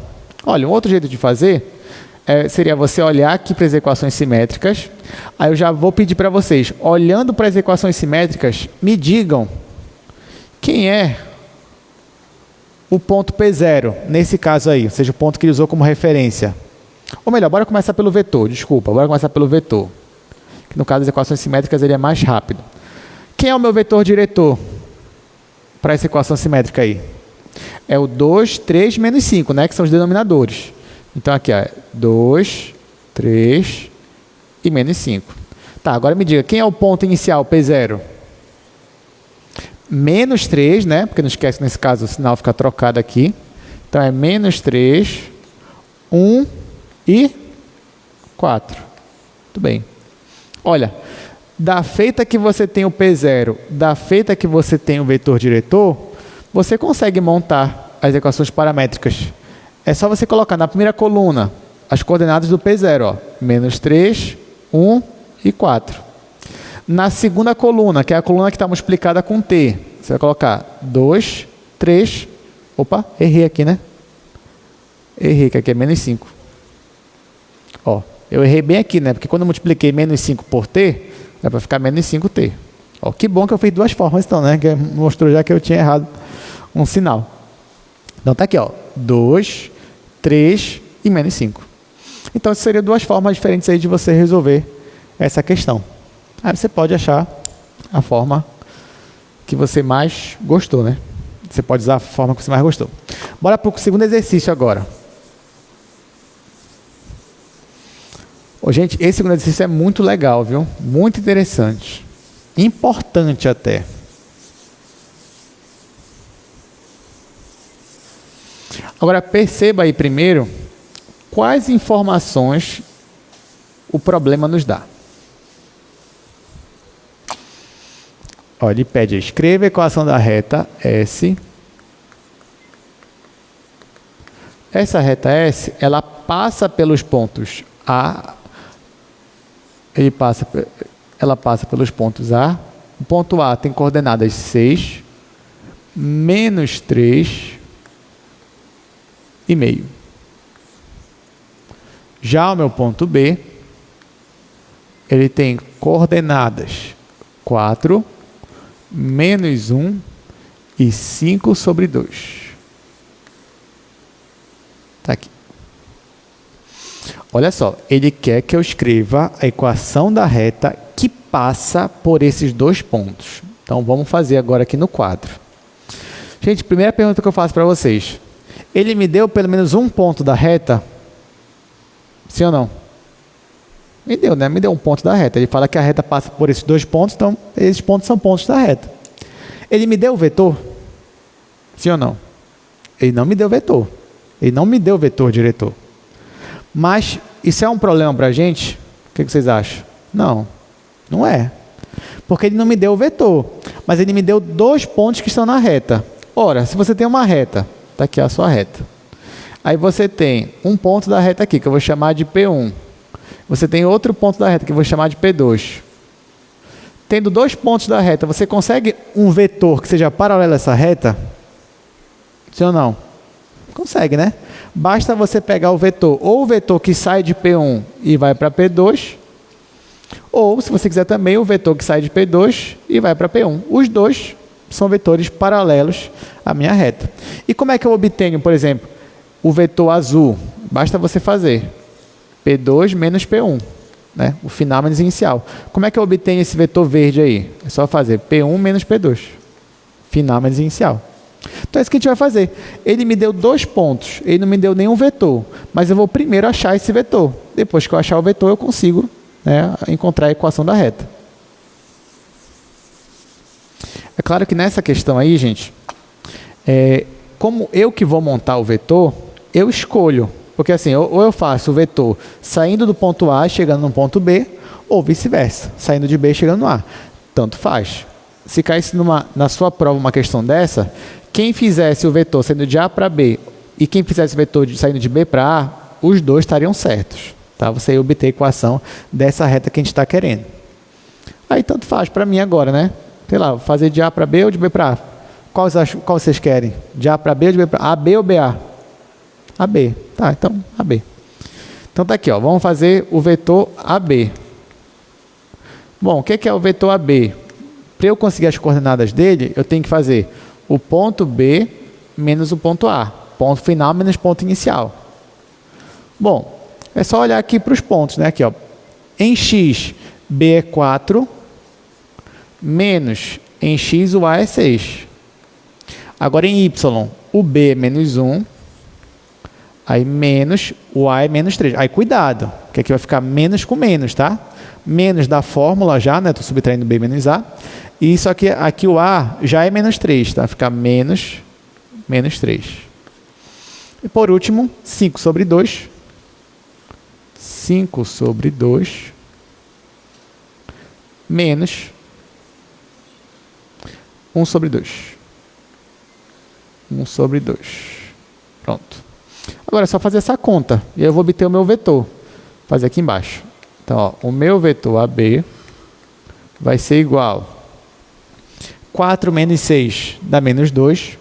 Olha, um outro jeito de fazer seria você olhar aqui para as equações simétricas. Aí eu já vou pedir para vocês, olhando para as equações simétricas, me digam quem é o ponto P0, nesse caso aí, ou seja, o ponto que ele usou como referência. Ou melhor, bora começar pelo vetor, bora começar pelo vetor. Que no caso das equações simétricas ele é mais rápido. Quem é o meu vetor diretor para essa equação simétrica aí? É o 2, 3, menos 5, né? Que são os denominadores. Então, aqui, 2, 3 e menos 5. Tá, agora me diga, quem é o ponto inicial, P0? Menos 3, né? Porque não esquece que nesse caso o sinal fica trocado aqui. Então, é menos 3, 1 e 4. Muito bem. Olha, da feita que você tem o P0, da feita que você tem o vetor diretor, você consegue montar as equações paramétricas. É só você colocar na primeira coluna as coordenadas do P0, menos 3, 1 e 4. Na segunda coluna, que é a coluna que está multiplicada com t, você vai colocar 2, 3, opa, errei aqui, né? Errei, que aqui é menos 5. Eu errei bem aqui, né? Porque quando eu multipliquei menos 5 por t, dá para ficar menos 5t. Que bom que eu fiz duas formas, então, né? Que mostrou já que eu tinha errado um sinal. Então, tá aqui, 2, 3 e menos 5. Então, seriam duas formas diferentes aí de você resolver essa questão. Aí você pode achar a forma que você mais gostou, né? Você pode usar a forma que você mais gostou. Bora para o segundo exercício agora. Gente, esse segundo exercício é muito legal, viu? Muito interessante. Importante até. Agora, perceba aí primeiro quais informações o problema nos dá. Olha, ele pede, escreva a equação da reta S. Essa reta S, ela passa pelos pontos A. Ela passa pelos pontos A. O ponto A tem coordenadas 6, menos 3 e meio. Já o meu ponto B, ele tem coordenadas 4, menos 1 e 5 sobre 2. Está aqui. Olha só, ele quer que eu escreva a equação da reta que passa por esses dois pontos. Então, vamos fazer agora aqui no quadro. Gente, primeira pergunta que eu faço para vocês. Ele me deu pelo menos um ponto da reta? Sim ou não? Me deu, né? Me deu um ponto da reta. Ele fala que a reta passa por esses dois pontos, então esses pontos são pontos da reta. Ele me deu o vetor? Sim ou não? Ele não me deu o vetor. Ele não me deu o vetor diretor. Mas isso é um problema para a gente? O que vocês acham? Não, não é. Porque ele não me deu o vetor, mas ele me deu dois pontos que estão na reta. Ora, se você tem uma reta, está aqui a sua reta. Aí você tem um ponto da reta aqui, que eu vou chamar de P1. Você tem outro ponto da reta, que eu vou chamar de P2. Tendo dois pontos da reta, você consegue um vetor que seja paralelo a essa reta? Sim ou não? Consegue, né? Basta você pegar o vetor, ou o vetor que sai de P1 e vai para P2, ou, se você quiser também, o vetor que sai de P2 e vai para P1. Os dois são vetores paralelos à minha reta. E como é que eu obtenho, por exemplo, o vetor azul? Basta você fazer P2 menos P1, né? O final menos inicial. Como é que eu obtenho esse vetor verde aí? É só fazer P1 menos P2, final menos inicial. Então é isso que a gente vai fazer. Ele me deu dois pontos, ele não me deu nenhum vetor, mas eu vou primeiro achar esse vetor. Depois que eu achar o vetor, eu consigo, né, encontrar a equação da reta. É claro que nessa questão aí, gente, como eu que vou montar o vetor, eu escolho. Porque assim, ou eu faço o vetor saindo do ponto A e chegando no ponto B, ou vice-versa, saindo de B e chegando no A. Tanto faz. Se caísse na sua prova uma questão dessa, quem fizesse o vetor saindo de A para B e quem fizesse o vetor saindo de B para A, os dois estariam certos. Tá? Você ia obter a equação dessa reta que a gente está querendo. Aí tanto faz para mim agora, né? Sei lá, fazer de A para B ou de B para A. Qual vocês querem? De A para B ou de B para A? AB ou BA? AB. Tá, então AB. Então tá aqui, ó. Vamos fazer o vetor AB. Bom, o que é o vetor AB? Para eu conseguir as coordenadas dele, eu tenho que fazer o ponto B menos o ponto A. Ponto final menos ponto inicial. Bom, é só olhar aqui para os pontos, né? Aqui, ó. Em X, B é 4, menos em X o A é 6. Agora em Y, o B é menos 1, aí menos, o A é menos 3. Aí cuidado, que aqui vai ficar menos com menos, tá? Menos da fórmula já, né? Estou subtraindo B menos A. E isso aqui o A já é menos 3, tá? Fica menos 3. E por último, 5 sobre 2. 5 sobre 2 menos 1 sobre 2. 1 sobre 2. Pronto. Agora é só fazer essa conta. E eu vou obter o meu vetor. Vou fazer aqui embaixo. Então, ó, o meu vetor AB vai ser igual 4 menos 6 dá menos 2.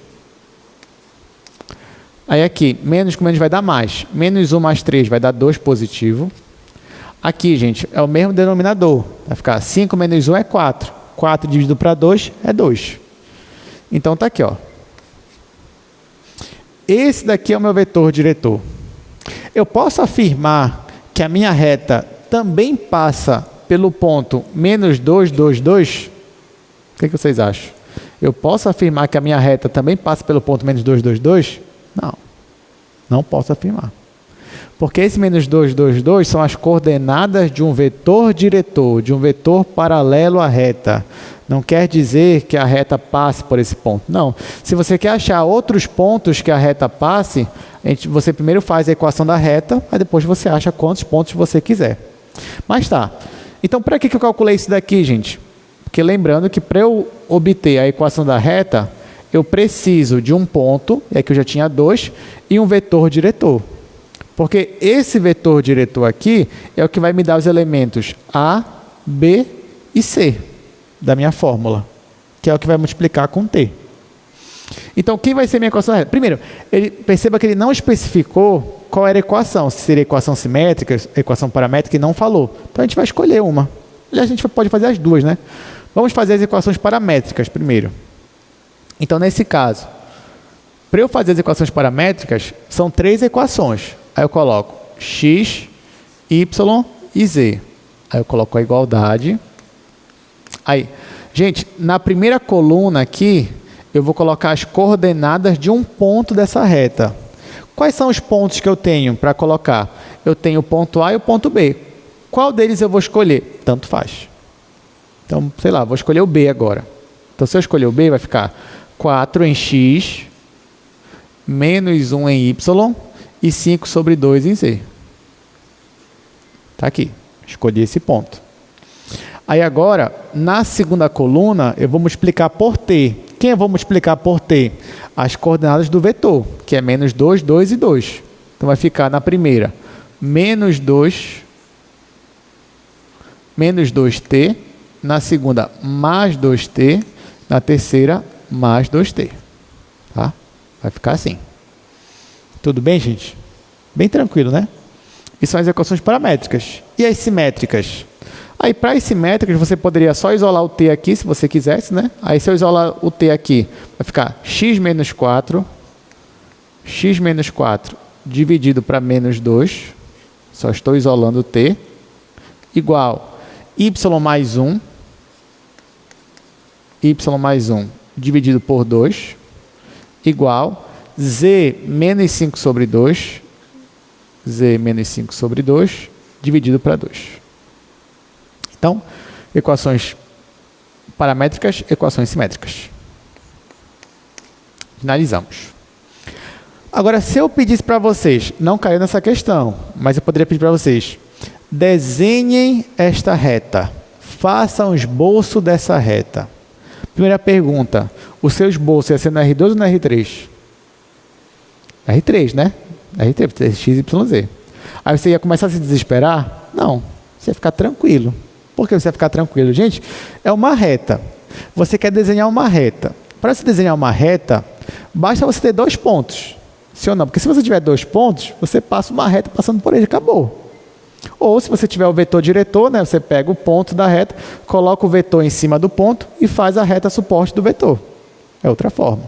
Aí aqui, menos com menos vai dar mais. Menos 1 mais 3 vai dar 2 positivo. Aqui, gente, é o mesmo denominador. Vai ficar 5 menos 1 é 4. 4 dividido para 2 é 2. Então, tá aqui, ó. Esse daqui é o meu vetor diretor. Eu posso afirmar que a minha reta também passa pelo ponto menos 2, 2, 2? O que vocês acham? Eu posso afirmar que a minha reta também passa pelo ponto menos 2, 2, 2? Não, não posso afirmar. Porque esse menos 2, 2, 2 são as coordenadas de um vetor diretor, de um vetor paralelo à reta. Não quer dizer que a reta passe por esse ponto. Não. Se você quer achar outros pontos que a reta passe, você primeiro faz a equação da reta, aí depois você acha quantos pontos você quiser. Mas tá. Então, para que eu calculei isso daqui, gente? Porque lembrando que para eu obter a equação da reta, eu preciso de um ponto, e aqui eu já tinha 2, e um vetor diretor. Porque esse vetor diretor aqui é o que vai me dar os elementos A, B e C da minha fórmula, que é o que vai multiplicar com T. Então, quem vai ser minha equação reta? Primeiro, perceba que ele não especificou qual era a equação, se seria equação simétrica, equação paramétrica, e não falou. Então, a gente vai escolher uma. A gente pode fazer as duas, né? Vamos fazer as equações paramétricas primeiro. Então, nesse caso, para eu fazer as equações paramétricas, são 3 equações. Aí eu coloco x, y e z. Aí eu coloco a igualdade. Aí, gente, na primeira coluna aqui, eu vou colocar as coordenadas de um ponto dessa reta. Quais são os pontos que eu tenho para colocar? Eu tenho o ponto A e o ponto B. Qual deles eu vou escolher? Tanto faz. Então, sei lá, vou escolher o B agora. Então, se eu escolher o B, vai ficar 4 em x, menos 1 em y, e 5 sobre 2 em z. Está aqui. Escolhi esse ponto. Aí agora, na segunda coluna, eu vou multiplicar por t. Quem eu vou multiplicar por t? As coordenadas do vetor, que é menos 2, 2 e 2. Então vai ficar na primeira, menos 2t. Na segunda, mais 2t. Na terceira, mais 2t. Tá? Vai ficar assim. Tudo bem, gente? Bem tranquilo, né? E são as equações paramétricas. E as simétricas? Aí, para as simétricas, você poderia só isolar o t aqui, se você quisesse, né? Aí, se eu isolar o t aqui, vai ficar x menos 4 dividido para menos 2, só estou isolando o t, igual y mais 1 dividido por 2, igual z menos 5 sobre 2, dividido para 2. Então, equações paramétricas, equações simétricas. Finalizamos. Agora, se eu pedisse para vocês, não caiu nessa questão, mas eu poderia pedir para vocês, desenhem esta reta, façam um esboço dessa reta. Primeira pergunta, o seu esboço ia ser no R2 ou no R3? R3, né? R3, x, y, z. Aí você ia começar a se desesperar? Não, você ia ficar tranquilo. Por que você vai ficar tranquilo? Gente, é uma reta. Você quer desenhar uma reta. Para você desenhar uma reta, basta você ter 2 pontos. Sim ou não? Porque se você tiver 2 pontos, você passa uma reta passando por ele, acabou. Ou se você tiver o vetor diretor, né, você pega o ponto da reta, coloca o vetor em cima do ponto e faz a reta suporte do vetor. É outra forma.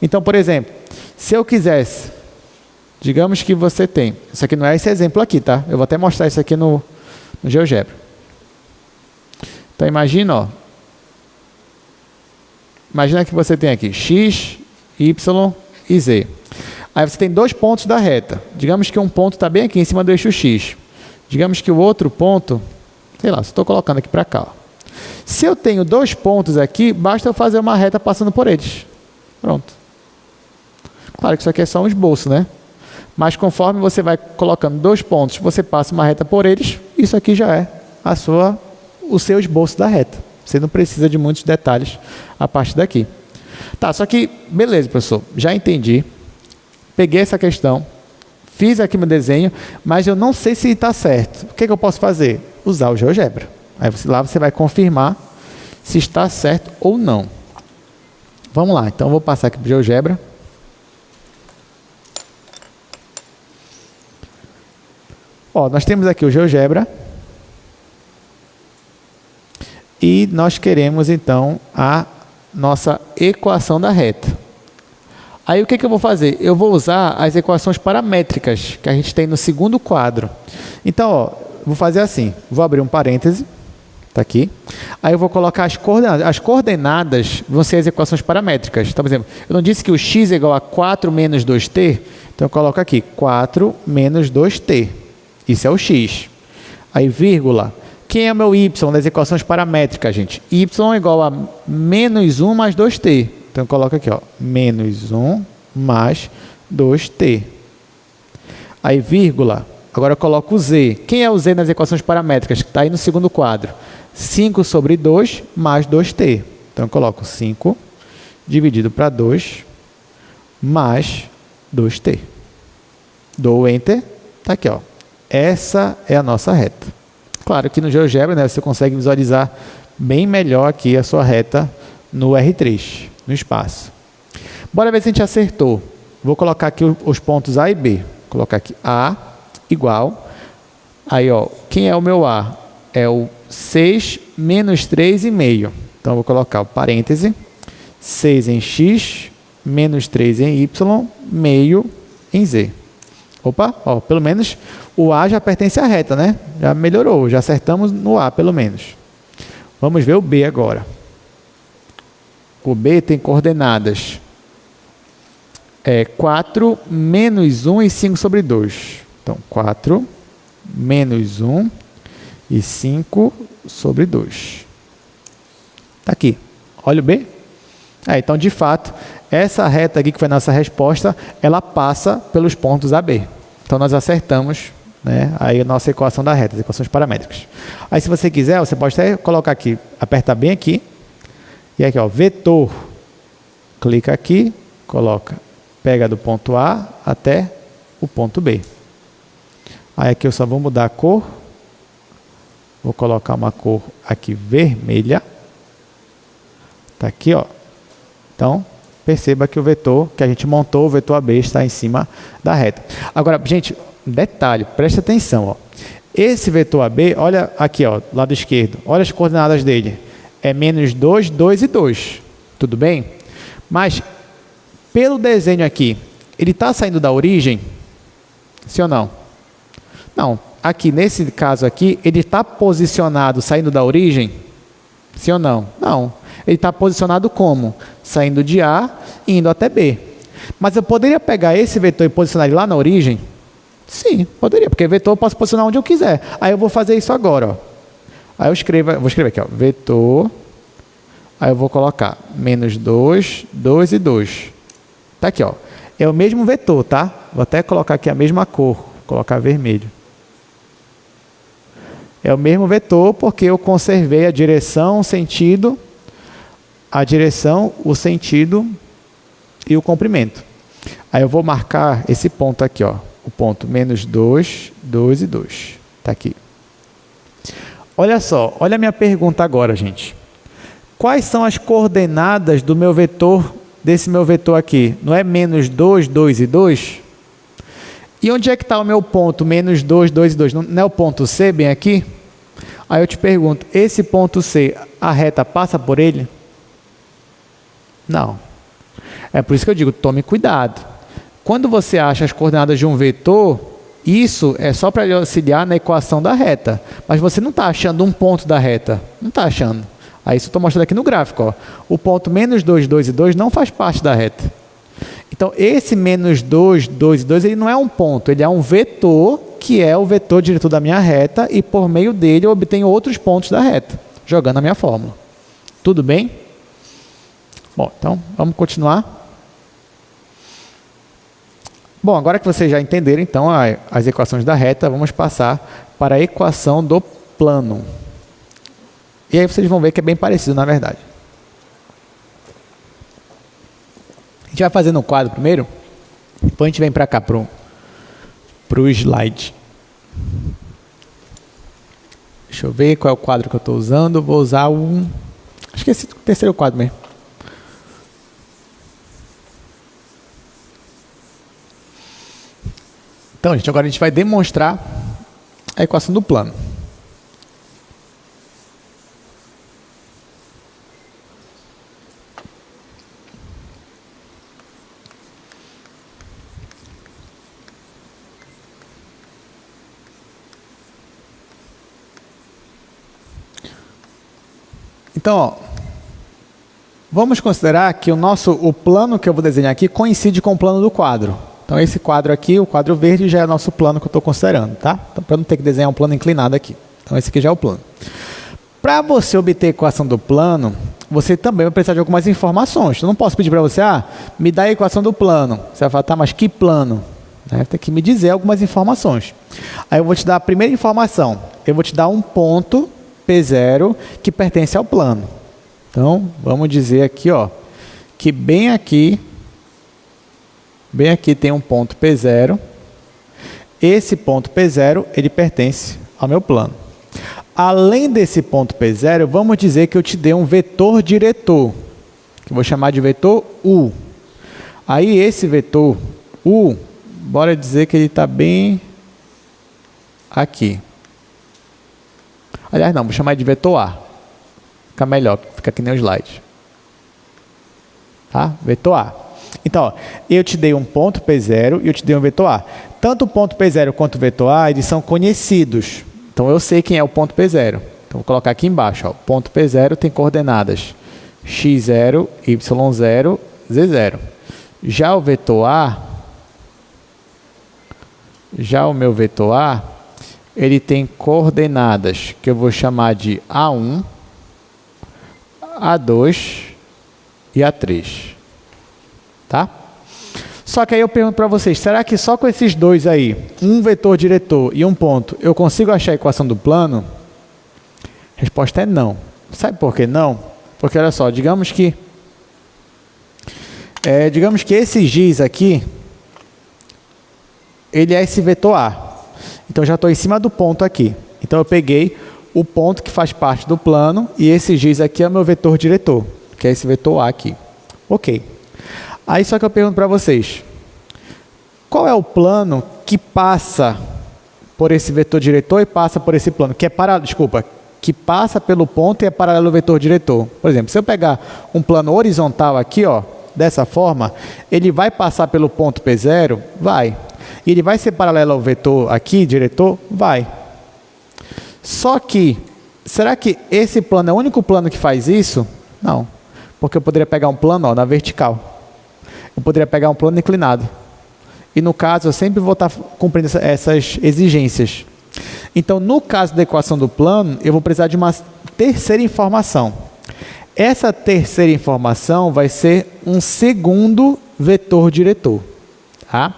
Então, por exemplo, se eu quisesse, digamos que você tem, isso aqui não é esse exemplo aqui, tá? Eu vou até mostrar isso aqui no GeoGebra. Então, imagina que você tem aqui x, y e z. Aí você tem 2 pontos da reta. Digamos que um ponto está bem aqui em cima do eixo x. Digamos que o outro ponto, sei lá, estou colocando aqui para cá. Ó. Se eu tenho 2 pontos aqui, basta eu fazer uma reta passando por eles. Pronto. Claro que isso aqui é só um esboço, né? Mas conforme você vai colocando 2 pontos, você passa uma reta por eles, isso aqui já é o seu esboço da reta. Você não precisa de muitos detalhes a partir daqui. Tá, só que, beleza, professor, já entendi. Peguei essa questão, fiz aqui meu desenho, mas eu não sei se está certo. O que eu posso fazer? Usar o GeoGebra. Aí lá você vai confirmar se está certo ou não. Vamos lá, então eu vou passar aqui para o GeoGebra. Ó, nós temos aqui o GeoGebra. E nós queremos, então, a nossa equação da reta. Aí, o que eu vou fazer? Eu vou usar as equações paramétricas que a gente tem no segundo quadro. Então, ó, vou fazer assim. Vou abrir um parêntese. Tá aqui. Aí eu vou colocar as coordenadas. As coordenadas vão ser as equações paramétricas. Então, por exemplo, eu não disse que o x é igual a 4 menos 2t? Então, eu coloco aqui 4 menos 2t. Isso é o x. Aí, vírgula. Quem é o meu y das equações paramétricas, gente? Y é igual a menos 1 mais 2t. Então, eu coloco aqui, ó, menos 1 mais 2t. Aí, vírgula. Agora eu coloco o z. Quem é o z nas equações paramétricas? Que está aí no segundo quadro. 5 sobre 2 mais 2t. Então, eu coloco 5 dividido para 2 mais 2t. Dou Enter. Está aqui, ó. Essa é a nossa reta. Claro que no GeoGebra, né, você consegue visualizar bem melhor aqui a sua reta no R3, no espaço. Bora ver se a gente acertou. Vou colocar aqui os pontos A e B. Vou colocar aqui A igual. Aí, ó, quem é o meu A? É o 6 menos 3,5. Então, eu vou colocar o parêntese. 6 em X, menos 3 em Y, meio em Z. Opa, ó, pelo menos o A já pertence à reta, né? Já melhorou, já acertamos no A, pelo menos. Vamos ver o B agora. O B tem coordenadas 4, menos 1 e 5 sobre 2. Então, 4, menos 1 e 5 sobre 2. Está aqui. Olha o B. Então, de fato, essa reta aqui, que foi a nossa resposta, ela passa pelos pontos AB. Então, nós acertamos, né, aí a nossa equação da reta, as equações paramétricas. Aí, se você quiser, você pode até colocar aqui, apertar bem aqui, e aqui, ó, vetor. Clica aqui, coloca, pega do ponto A até o ponto B. Aí, aqui eu só vou mudar a cor. Vou colocar uma cor aqui vermelha. Está aqui, ó. Então, perceba que o vetor que a gente montou, o vetor AB, está em cima da reta. Agora, gente, detalhe, presta atenção, ó. Esse vetor AB, olha aqui, ó, lado esquerdo, olha as coordenadas dele. É menos 2, 2 e 2. Tudo bem? Mas, pelo desenho aqui, ele está saindo da origem? Sim ou não? Não. Aqui, nesse caso aqui, ele está posicionado saindo da origem? Sim ou não? Não. Ele está posicionado como? Saindo de A e indo até B. Mas eu poderia pegar esse vetor e posicionar ele lá na origem? Sim, poderia, porque vetor eu posso posicionar onde eu quiser. Aí eu vou fazer isso agora, ó. Aí eu vou escrever aqui, ó, vetor, aí eu vou colocar menos 2, 2 e 2. Tá aqui, ó. É o mesmo vetor, tá? Vou até colocar aqui a mesma cor, vou colocar vermelho. É o mesmo vetor porque eu conservei a direção, o sentido e o comprimento. Aí eu vou marcar esse ponto aqui, ó, o ponto menos 2, 2 e 2. Está aqui. Olha só, olha a minha pergunta agora, gente. Quais são as coordenadas do meu vetor, desse meu vetor aqui? Não é menos 2, 2 e 2? E onde é que está o meu ponto menos 2, 2 e 2? Não é o ponto C bem aqui? Aí eu te pergunto, esse ponto C, a reta passa por ele? Não. É por isso que eu digo, tome cuidado. Quando você acha as coordenadas de um vetor, isso é só para auxiliar na equação da reta. Mas você não está achando um ponto da reta. Não está achando. Aí isso eu estou mostrando aqui no gráfico. Ó. O ponto menos 2, 2 e 2 não faz parte da reta. Então, esse menos 2, 2 e 2, ele não é um ponto. Ele é um vetor, que é o vetor diretor da minha reta, e por meio dele eu obtenho outros pontos da reta, jogando a minha fórmula. Tudo bem? Bom, então, vamos continuar. Bom, agora que vocês já entenderam, então, as equações da reta, vamos passar para a equação do plano. E aí vocês vão ver que é bem parecido, na verdade. A gente vai fazer no quadro primeiro, depois a gente vem para cá, para o slide. Deixa eu ver qual é o quadro que eu estou usando. Vou usar acho que esse terceiro quadro mesmo. Então, gente, agora a gente vai demonstrar a equação do plano. Então, ó, vamos considerar que o plano que eu vou desenhar aqui coincide com o plano do quadro. Então, esse quadro aqui, o quadro verde, já é o nosso plano que eu estou considerando, tá? Então, para não ter que desenhar um plano inclinado aqui. Então, esse aqui já é o plano. Para você obter a equação do plano, você também vai precisar de algumas informações. Eu não posso pedir para você, me dá a equação do plano. Você vai falar, tá, mas que plano? Tem que me dizer algumas informações. Aí eu vou te dar a primeira informação. Eu vou te dar um ponto P0 que pertence ao plano. Então, vamos dizer aqui, ó, que bem aqui tem um ponto P0. Esse ponto P0, ele pertence ao meu plano. Além desse ponto P0, vamos dizer que eu te dei um vetor diretor, que eu vou chamar de vetor U. Aí esse vetor U, bora dizer que ele está bem aqui. Aliás, não, vou chamar de vetor A. Fica melhor, fica aqui nem o slide. Tá? Vetor A. Então, ó, eu te dei um ponto P0 e eu te dei um vetor A. Tanto o ponto P0 quanto o vetor A, eles são conhecidos. Então, eu sei quem é o ponto P0. Então, vou colocar aqui embaixo. O ponto P0 tem coordenadas x0, y0, z0. Já o vetor A, o meu vetor A, ele tem coordenadas que eu vou chamar de A1, A2 e A3. Tá? Só que aí eu pergunto para vocês, será que só com esses dois aí, um vetor diretor e um ponto, eu consigo achar a equação do plano? A resposta é não. Sabe por que não? Porque olha só, digamos que esse giz aqui, ele é esse vetor A. Então, já estou em cima do ponto aqui. Então, eu peguei o ponto que faz parte do plano e esse giz aqui é o meu vetor diretor, que é esse vetor A aqui. Ok. Aí, só que eu pergunto para vocês, qual é o plano que passa por esse vetor diretor e passa por esse plano? Que passa pelo ponto e é paralelo ao vetor diretor. Por exemplo, se eu pegar um plano horizontal aqui, ó, dessa forma, ele vai passar pelo ponto P0? Vai. E ele vai ser paralelo ao vetor aqui, diretor? Vai. Só que, será que esse plano é o único plano que faz isso? Não. Porque eu poderia pegar um plano, ó, na vertical. Eu poderia pegar um plano inclinado. E no caso, eu sempre vou estar cumprindo essas exigências. Então, no caso da equação do plano, eu vou precisar de uma terceira informação. Essa terceira informação vai ser um segundo vetor diretor. Tá?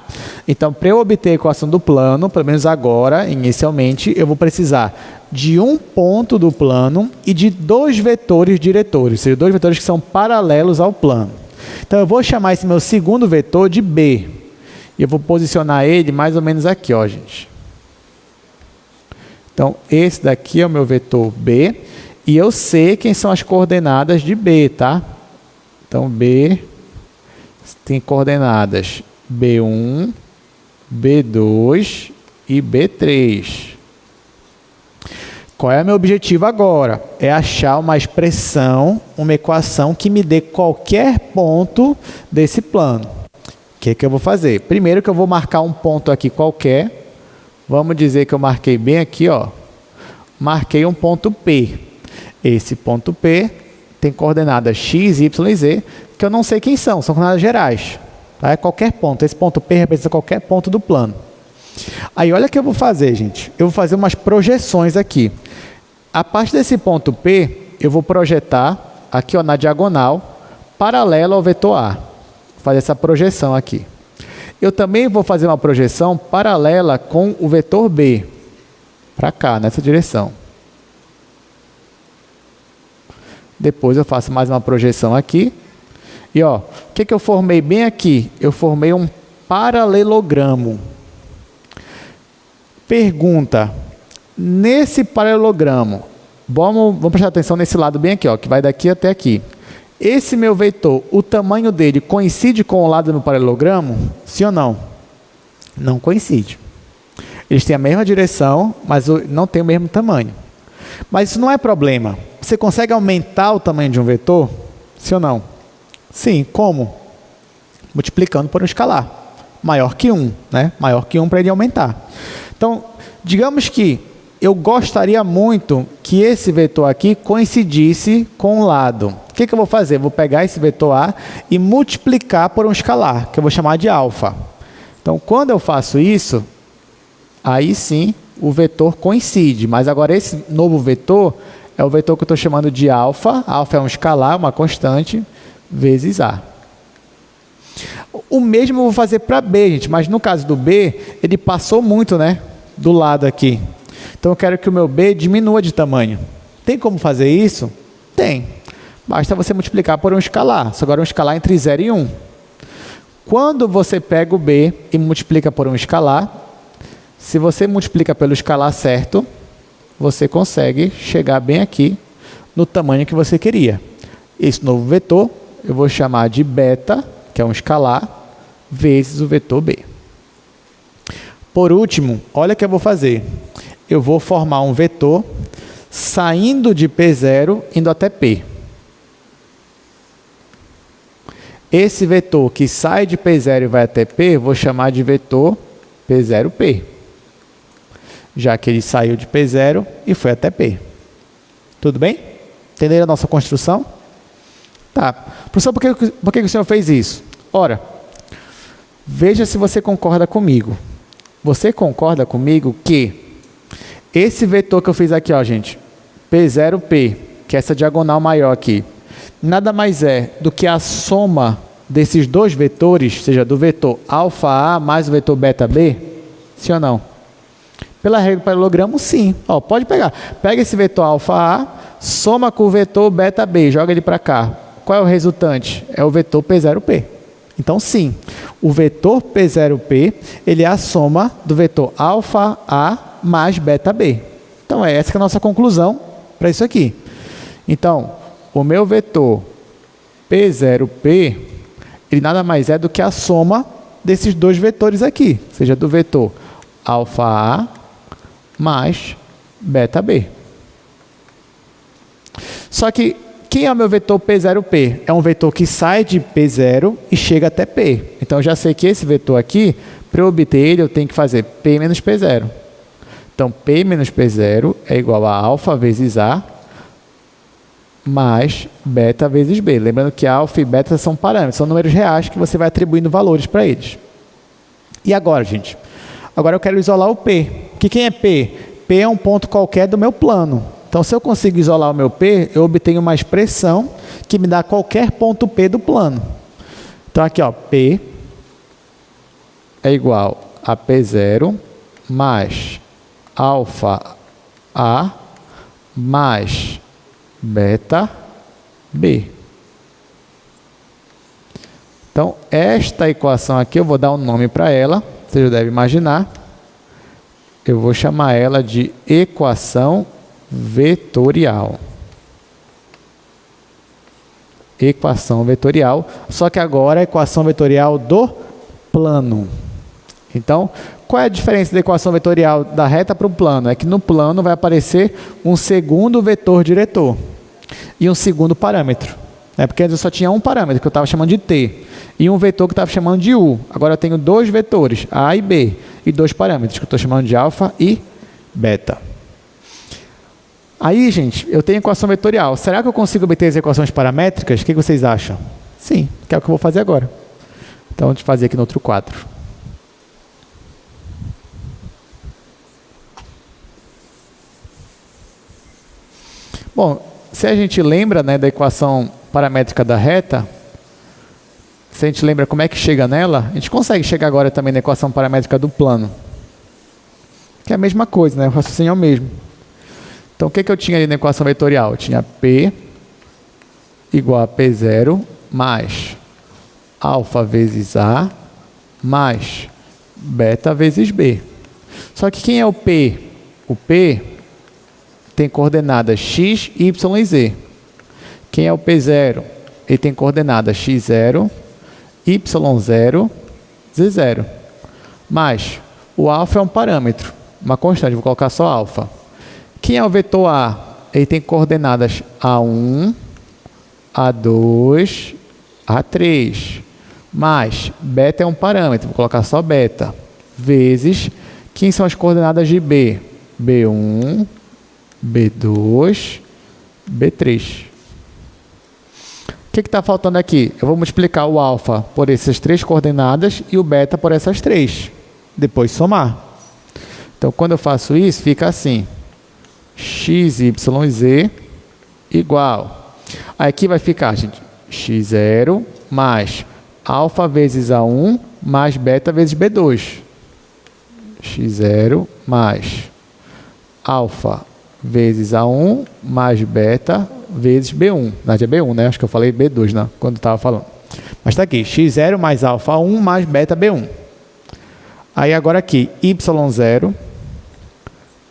Então, para eu obter a equação do plano, pelo menos agora, inicialmente, eu vou precisar de um ponto do plano e de dois vetores diretores, ou seja, dois vetores que são paralelos ao plano. Então, eu vou chamar esse meu segundo vetor de B. E eu vou posicionar ele mais ou menos aqui, ó, gente. Então, esse daqui é o meu vetor B. E eu sei quem são as coordenadas de B, tá? Então, B tem coordenadas B1, B2 e B3. Qual é o meu objetivo agora? É achar uma expressão, uma equação que me dê qualquer ponto desse plano. O que eu vou fazer? Primeiro que eu vou marcar um ponto aqui qualquer. Vamos dizer que eu marquei bem aqui, ó. Marquei um ponto P. Esse ponto P tem coordenadas x, y e z, que eu não sei quem são coordenadas gerais. Tá? É qualquer ponto. Esse ponto P representa qualquer ponto do plano. Aí, olha o que eu vou fazer, gente. Eu vou fazer umas projeções aqui. A partir desse ponto P, eu vou projetar aqui, ó, na diagonal, paralelo ao vetor A. Vou fazer essa projeção aqui. Eu também vou fazer uma projeção paralela com o vetor B. Para cá, nessa direção. Depois eu faço mais uma projeção aqui. E, ó, o que eu formei bem aqui? Eu formei um paralelogramo. Pergunta, nesse paralelogramo, vamos prestar atenção nesse lado bem aqui, ó, que vai daqui até aqui. Esse meu vetor, o tamanho dele coincide com o lado do paralelogramo? Sim ou não? Não coincide. Eles têm a mesma direção, mas não têm o mesmo tamanho. Mas isso não é problema. Você consegue aumentar o tamanho de um vetor? Sim ou não? Sim, como? Multiplicando por um escalar. Maior que 1, né? Maior que 1 para ele aumentar. Então, digamos que eu gostaria muito que esse vetor aqui coincidisse com o lado. O que eu vou fazer? Eu vou pegar esse vetor A e multiplicar por um escalar, que eu vou chamar de alfa. Então, quando eu faço isso, aí sim o vetor coincide. Mas agora esse novo vetor é o vetor que eu estou chamando de alfa. Alfa é um escalar, uma constante, vezes A. O mesmo eu vou fazer para B, gente. Mas no caso do B, ele passou muito, né? Do lado aqui. Então eu quero que o meu B diminua de tamanho. Tem como fazer isso? Tem. Basta você multiplicar por um escalar. Só agora um escalar entre 0 e 1. Quando você pega o B e multiplica por um escalar, se você multiplica pelo escalar certo, você consegue chegar bem aqui no tamanho que você queria. Esse novo vetor eu vou chamar de beta, que é um escalar, vezes o vetor B. Por último, olha o que eu vou fazer. Eu vou formar um vetor saindo de P0, indo até P. Esse vetor que sai de P0 e vai até P, eu vou chamar de vetor P0P. Já que ele saiu de P0 e foi até P. Tudo bem? Entenderam a nossa construção? Tá. Professor, por que o senhor fez isso? Ora, veja se você concorda comigo. Você concorda comigo que esse vetor que eu fiz aqui, ó, gente, P0P, que é essa diagonal maior aqui, nada mais é do que a soma desses dois vetores, seja, do vetor alfa A mais o vetor beta B? Sim ou não? Pela regra do paralelogramo, sim. Ó, pode pegar. Pega esse vetor alfa A, soma com o vetor beta B, joga ele para cá. Qual é o resultante? É o vetor P0P. Então, sim, o vetor P0P, ele é a soma do vetor alfa A mais beta B. Então, essa que é a nossa conclusão para isso aqui. Então, o meu vetor P0P, ele nada mais é do que a soma desses dois vetores aqui, ou seja, do vetor alfa A mais beta B. Só que, quem é o meu vetor P0P? É um vetor que sai de P0 e chega até P. Então, eu já sei que esse vetor aqui, para eu obter ele, eu tenho que fazer P menos P0. Então, P menos P0 é igual a alfa vezes A mais beta vezes B. Lembrando que alfa e beta são parâmetros, são números reais que você vai atribuindo valores para eles. E agora, gente? Agora eu quero isolar o P. Que quem é P? P é um ponto qualquer do meu plano. Então, se eu consigo isolar o meu P, eu obtenho uma expressão que me dá qualquer ponto P do plano. Então, aqui, ó, P é igual a P0 mais alfa A mais beta B. Então, esta equação aqui, eu vou dar um nome para ela, você já deve imaginar. Eu vou chamar ela de equação vetorial. Equação vetorial, só que agora é a equação vetorial do plano. Então, qual é a diferença da equação vetorial da reta para o plano? É que no plano vai aparecer um segundo vetor diretor e um segundo parâmetro. Porque antes eu só tinha um parâmetro, que eu estava chamando de t, e um vetor que eu estava chamando de u. Agora eu tenho dois vetores, a e b, e dois parâmetros, que eu estou chamando de alfa e beta. Aí, gente, eu tenho equação vetorial. Será que eu consigo obter as equações paramétricas? O que vocês acham? Sim, que é o que eu vou fazer agora. Então, vamos fazer aqui no outro quadro. Bom, se a gente lembra, né, da equação paramétrica da reta, se a gente lembra como é que chega nela, a gente consegue chegar agora também na equação paramétrica do plano. Que é a mesma coisa, né? O raciocínio é o mesmo. Então, o que eu tinha ali na equação vetorial? Eu tinha P igual a P0 mais alfa vezes A mais beta vezes B. Só que quem é o P? O P tem coordenadas x, y e z. Quem é o P0? Ele tem coordenadas x0, y0, z0. Mas o alfa é um parâmetro, uma constante, vou colocar só alfa. Quem é o vetor A? Ele tem coordenadas A1, A2, A3. Mais beta é um parâmetro, vou colocar só beta. Vezes, quem são as coordenadas de B? B1, B2, B3. O que está faltando aqui? Eu vou multiplicar o alfa por essas três coordenadas e o beta por essas três. Depois somar. Então, quando eu faço isso, fica assim. X, Y, Z igual. Aí aqui vai ficar, gente, x0 mais alfa vezes A1 mais beta vezes B2. x0 mais alfa vezes A1 mais beta vezes B1. Na verdade é B1, né? Acho que eu falei B2, né? Quando estava falando. Mas está aqui, x0 mais alfa A1 mais beta B1. Aí agora aqui, y0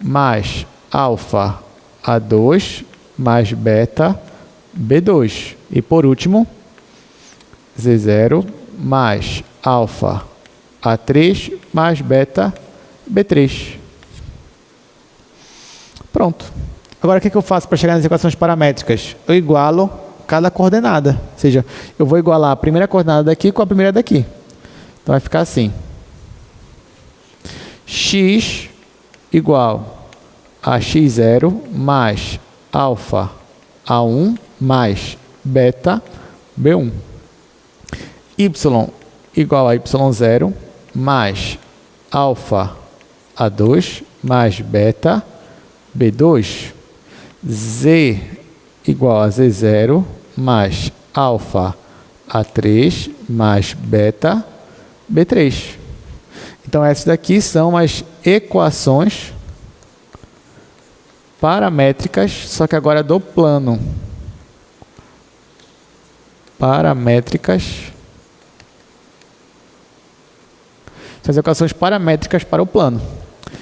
mais alfa A2 mais beta B2. E por último, z0 mais alfa A3 mais beta B3. Pronto. Agora o que eu faço para chegar nas equações paramétricas? Eu igualo cada coordenada. Ou seja, eu vou igualar a primeira coordenada daqui com a primeira daqui. Então vai ficar assim. X igual a x0 mais alfa A1 mais beta B1. Y igual a y0 mais alfa A2 mais beta B2. Z igual a Z0 mais alfa A3 mais beta B3. Então, essas daqui são as equações paramétricas, só que agora do plano. Paramétricas. São as equações paramétricas para o plano.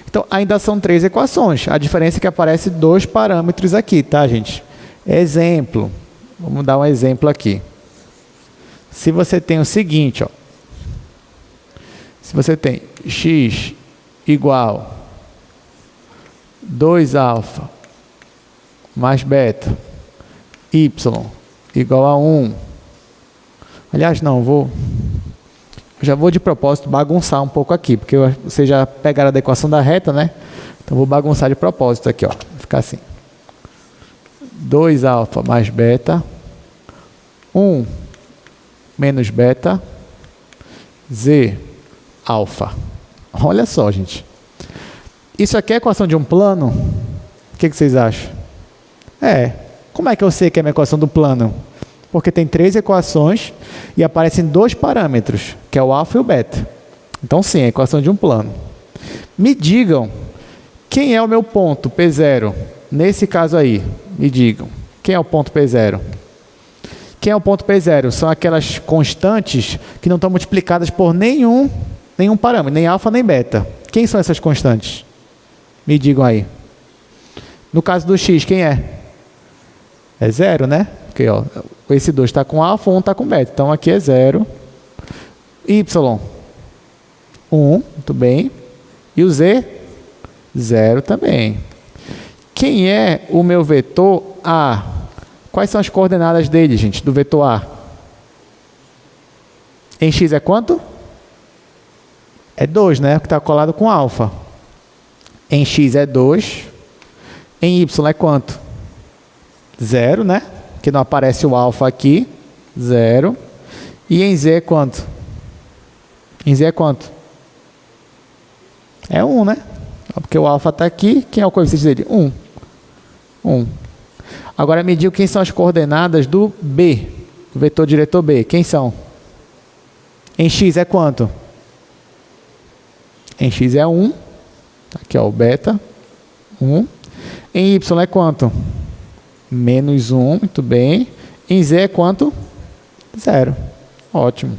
Então, ainda são três equações. A diferença é que aparece dois parâmetros aqui, tá, gente? Exemplo. Vamos dar um exemplo aqui. Se você tem o seguinte, ó. Se você tem x igual 2 alfa mais beta, y igual a 1. Aliás, não, já vou de propósito bagunçar um pouco aqui, porque vocês já pegaram a equação da reta, né? Então, vou bagunçar de propósito aqui, ó. Vai ficar assim. 2 alfa mais beta, 1 menos beta, z alfa. Olha só, gente. Isso aqui é equação de um plano? O que vocês acham? Como é que eu sei que é a minha equação do plano? Porque tem três equações e aparecem dois parâmetros, que é o alfa e o beta. Então, sim, é a equação de um plano. Me digam, quem é o meu ponto P0? Nesse caso aí, me digam. Quem é o ponto P0? Quem é o ponto P0? São aquelas constantes que não estão multiplicadas por nenhum parâmetro, nem alfa nem beta. Quem são essas constantes? Me digam aí. No caso do x, quem é? É 0, né? Porque, ó, esse 2 está com alfa, 1 está com beta. Então, aqui é 0. Y, 1, muito bem. E o z, 0 também. Quem é o meu vetor A? Quais são as coordenadas dele, gente, do vetor A? Em x é quanto? É 2, né? Que está colado com alfa. Em x é 2. Em y é quanto? 0, né? Que não aparece o alfa aqui. 0. E em z é quanto? Em z é quanto? É 1, né? Porque o alfa está aqui. Quem é o coeficiente dele? 1. 1. Agora, me diga quem são as coordenadas do B. Do vetor diretor B. Quem são? Em x é quanto? Em x é 1. Aqui, ó, o beta. 1. Em y é quanto? Menos 1. Muito bem. Em z é quanto? 0. Ótimo.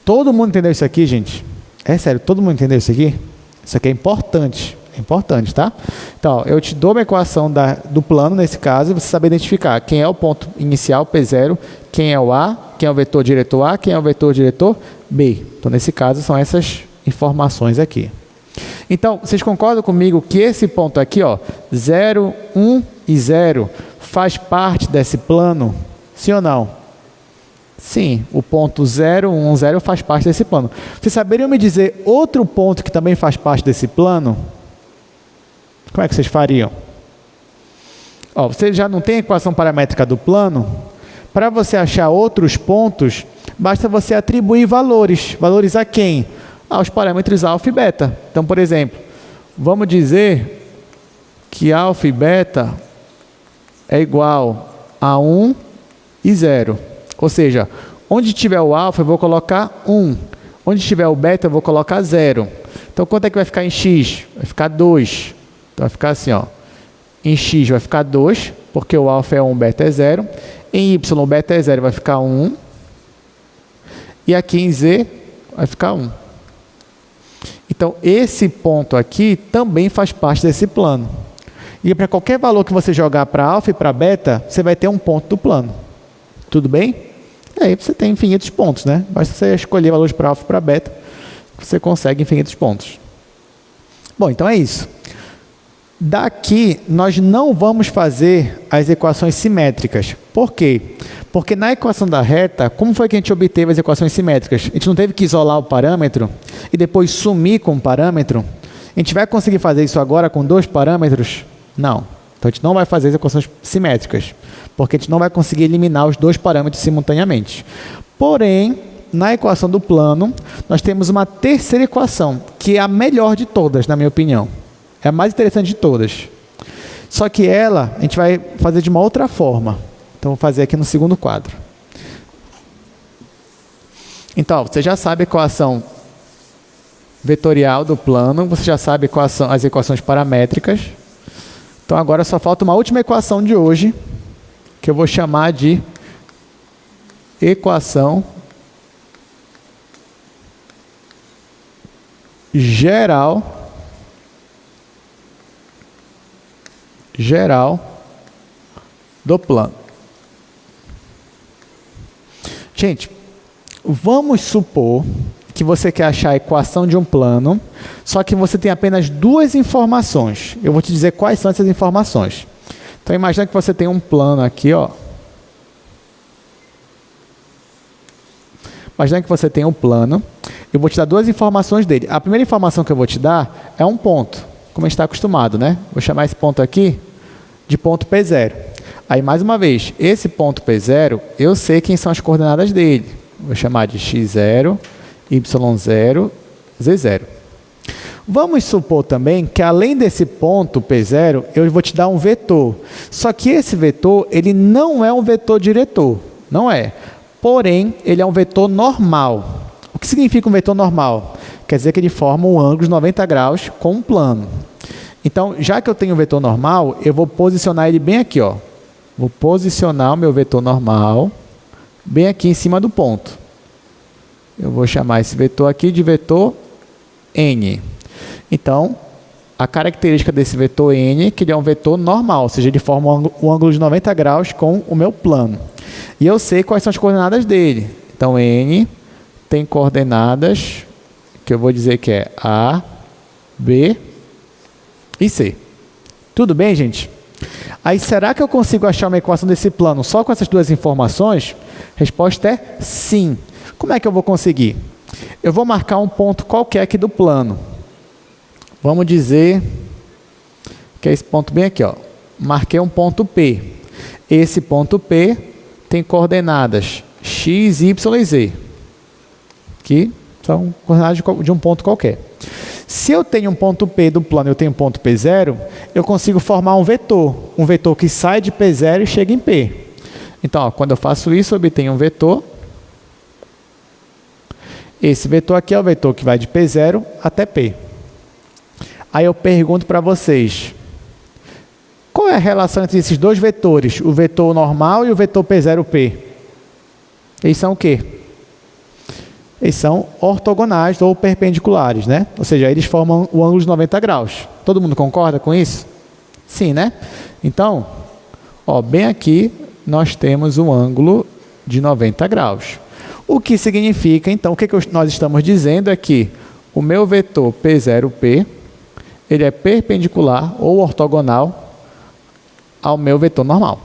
Todo mundo entendeu isso aqui, gente? É sério, todo mundo entendeu isso aqui? Isso aqui é importante. É importante, tá? Então, ó, eu te dou uma equação do plano, nesse caso, e você saber identificar quem é o ponto inicial, P0, quem é o A, quem é o vetor diretor A, quem é o vetor diretor B. Então, nesse caso, são essas informações aqui. Então, vocês concordam comigo que esse ponto aqui, ó, 0, 1 e 0, faz parte desse plano? Sim ou não? Sim, o ponto 0, 1, 0 faz parte desse plano. Vocês saberiam me dizer outro ponto que também faz parte desse plano? Como é que vocês fariam? Ó, você já não tem a equação paramétrica do plano? Para você achar outros pontos, basta você atribuir valores. Valores a quem? Aos parâmetros alfa e beta. Então, por exemplo, vamos dizer que alfa e beta é igual a 1 e 0. Ou seja, onde tiver o alfa eu vou colocar 1. Onde tiver o beta eu vou colocar 0. Então, quanto é que vai ficar em x? Vai ficar 2. Então, vai ficar assim, ó. Em x vai ficar 2, porque o alfa é 1, o beta é 0. Em y, o beta é 0, vai ficar 1. E aqui em z vai ficar 1. Então, esse ponto aqui também faz parte desse plano. E para qualquer valor que você jogar para alfa e para beta, você vai ter um ponto do plano. Tudo bem? E aí você tem infinitos pontos, né? Basta você escolher valores para alfa e para beta, você consegue infinitos pontos. Bom, então é isso. Daqui, nós não vamos fazer as equações simétricas. Por quê? Porque na equação da reta, como foi que a gente obteve as equações simétricas? A gente não teve que isolar o parâmetro e depois sumir com o parâmetro? A gente vai conseguir fazer isso agora com 2 parâmetros? Não. Então, a gente não vai fazer as equações simétricas, porque a gente não vai conseguir eliminar os 2 parâmetros simultaneamente. Porém, na equação do plano, nós temos uma terceira equação, que é a melhor de todas, na minha opinião. É a mais interessante de todas. Só que ela, a gente vai fazer de uma outra forma. Então, vou fazer aqui no segundo quadro. Então, você já sabe a equação vetorial do plano, você já sabe quais são as equações paramétricas. Então, agora só falta uma última equação de hoje, que eu vou chamar de equação geral do plano. Gente, vamos supor que você quer achar a equação de um plano, só que você tem apenas 2 informações. Eu vou te dizer quais são essas informações. Então, imagina que você tem um plano aqui, ó. Imagina que você tem um plano. Eu vou te dar 2 informações dele. A primeira informação que eu vou te dar é um ponto, como a gente está acostumado, né? Vou chamar esse ponto aqui de ponto P0. Aí, mais uma vez, esse ponto P0, eu sei quem são as coordenadas dele. Vou chamar de x0, y0, z0. Vamos supor também que, além desse ponto P0, eu vou te dar um vetor. Só que esse vetor, ele não é um vetor diretor. Não é. Porém, ele é um vetor normal. O que significa um vetor normal? Quer dizer que ele forma um ângulo de 90 graus com um plano. Então, já que eu tenho um vetor normal, eu vou posicionar ele bem aqui, ó. Vou posicionar o meu vetor normal bem aqui em cima do ponto. Eu vou chamar esse vetor aqui de vetor N. Então, a característica desse vetor N é que ele é um vetor normal, ou seja, ele forma um ângulo de 90 graus com o meu plano. E eu sei quais são as coordenadas dele. Então, N tem coordenadas que eu vou dizer que é A, B e C. Tudo bem, gente? Aí, será que eu consigo achar uma equação desse plano só com essas 2 informações? Resposta é sim. Como é que eu vou conseguir? Eu vou marcar um ponto qualquer aqui do plano. Vamos dizer que é esse ponto bem aqui, ó. Marquei um ponto P. Esse ponto P tem coordenadas x, y e z, que são coordenadas de um ponto qualquer. Se eu tenho um ponto P do plano e eu tenho um ponto P0, eu consigo formar um vetor que sai de P0 e chega em P. Então, ó, quando eu faço isso, eu obtenho um vetor. Esse vetor aqui é o vetor que vai de P0 até P. Aí eu pergunto para vocês, qual é a relação entre esses 2 vetores, o vetor normal e o vetor P0P? Eles são o quê? Eles são ortogonais ou perpendiculares, né? Ou seja, eles formam o ângulo de 90 graus. Todo mundo concorda com isso? Sim, né? Então, ó, bem aqui nós temos um ângulo de 90 graus. O que significa, então, o que nós estamos dizendo é que o meu vetor P0P, ele é perpendicular ou ortogonal ao meu vetor normal.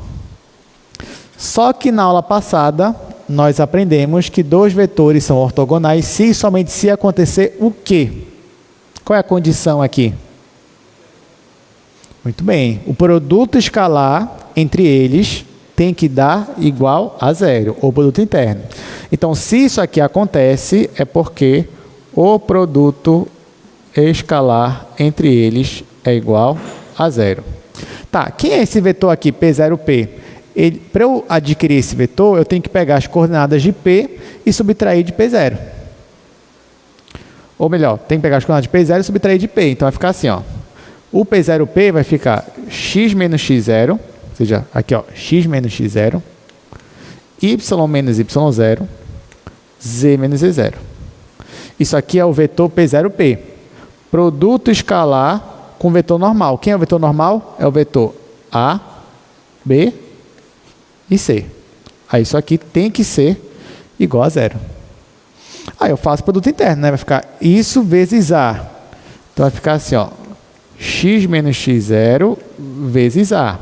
Só que na aula passada, nós aprendemos que 2 vetores são ortogonais se e somente se acontecer o quê? Qual é a condição aqui? Muito bem. O produto escalar entre eles tem que dar igual a zero, o produto interno. Então, se isso aqui acontece, é porque o produto escalar entre eles é igual a zero. Tá, quem é esse vetor aqui, P0P? Para eu adquirir esse vetor, eu tenho que pegar as coordenadas de P e subtrair de P0. Ou melhor, tem que pegar as coordenadas de P0 e subtrair de P. Então, vai ficar assim, ó. O P0P vai ficar x menos x0, ou seja, aqui, ó, x menos x0, y menos y0, z menos z0. Isso aqui é o vetor P0P. Produto escalar com vetor normal. Quem é o vetor normal? É o vetor A, B e C. Aí isso aqui tem que ser igual a zero. Aí eu faço produto interno, né? Vai ficar isso vezes A. Então vai ficar assim, ó, x menos x0 vezes A.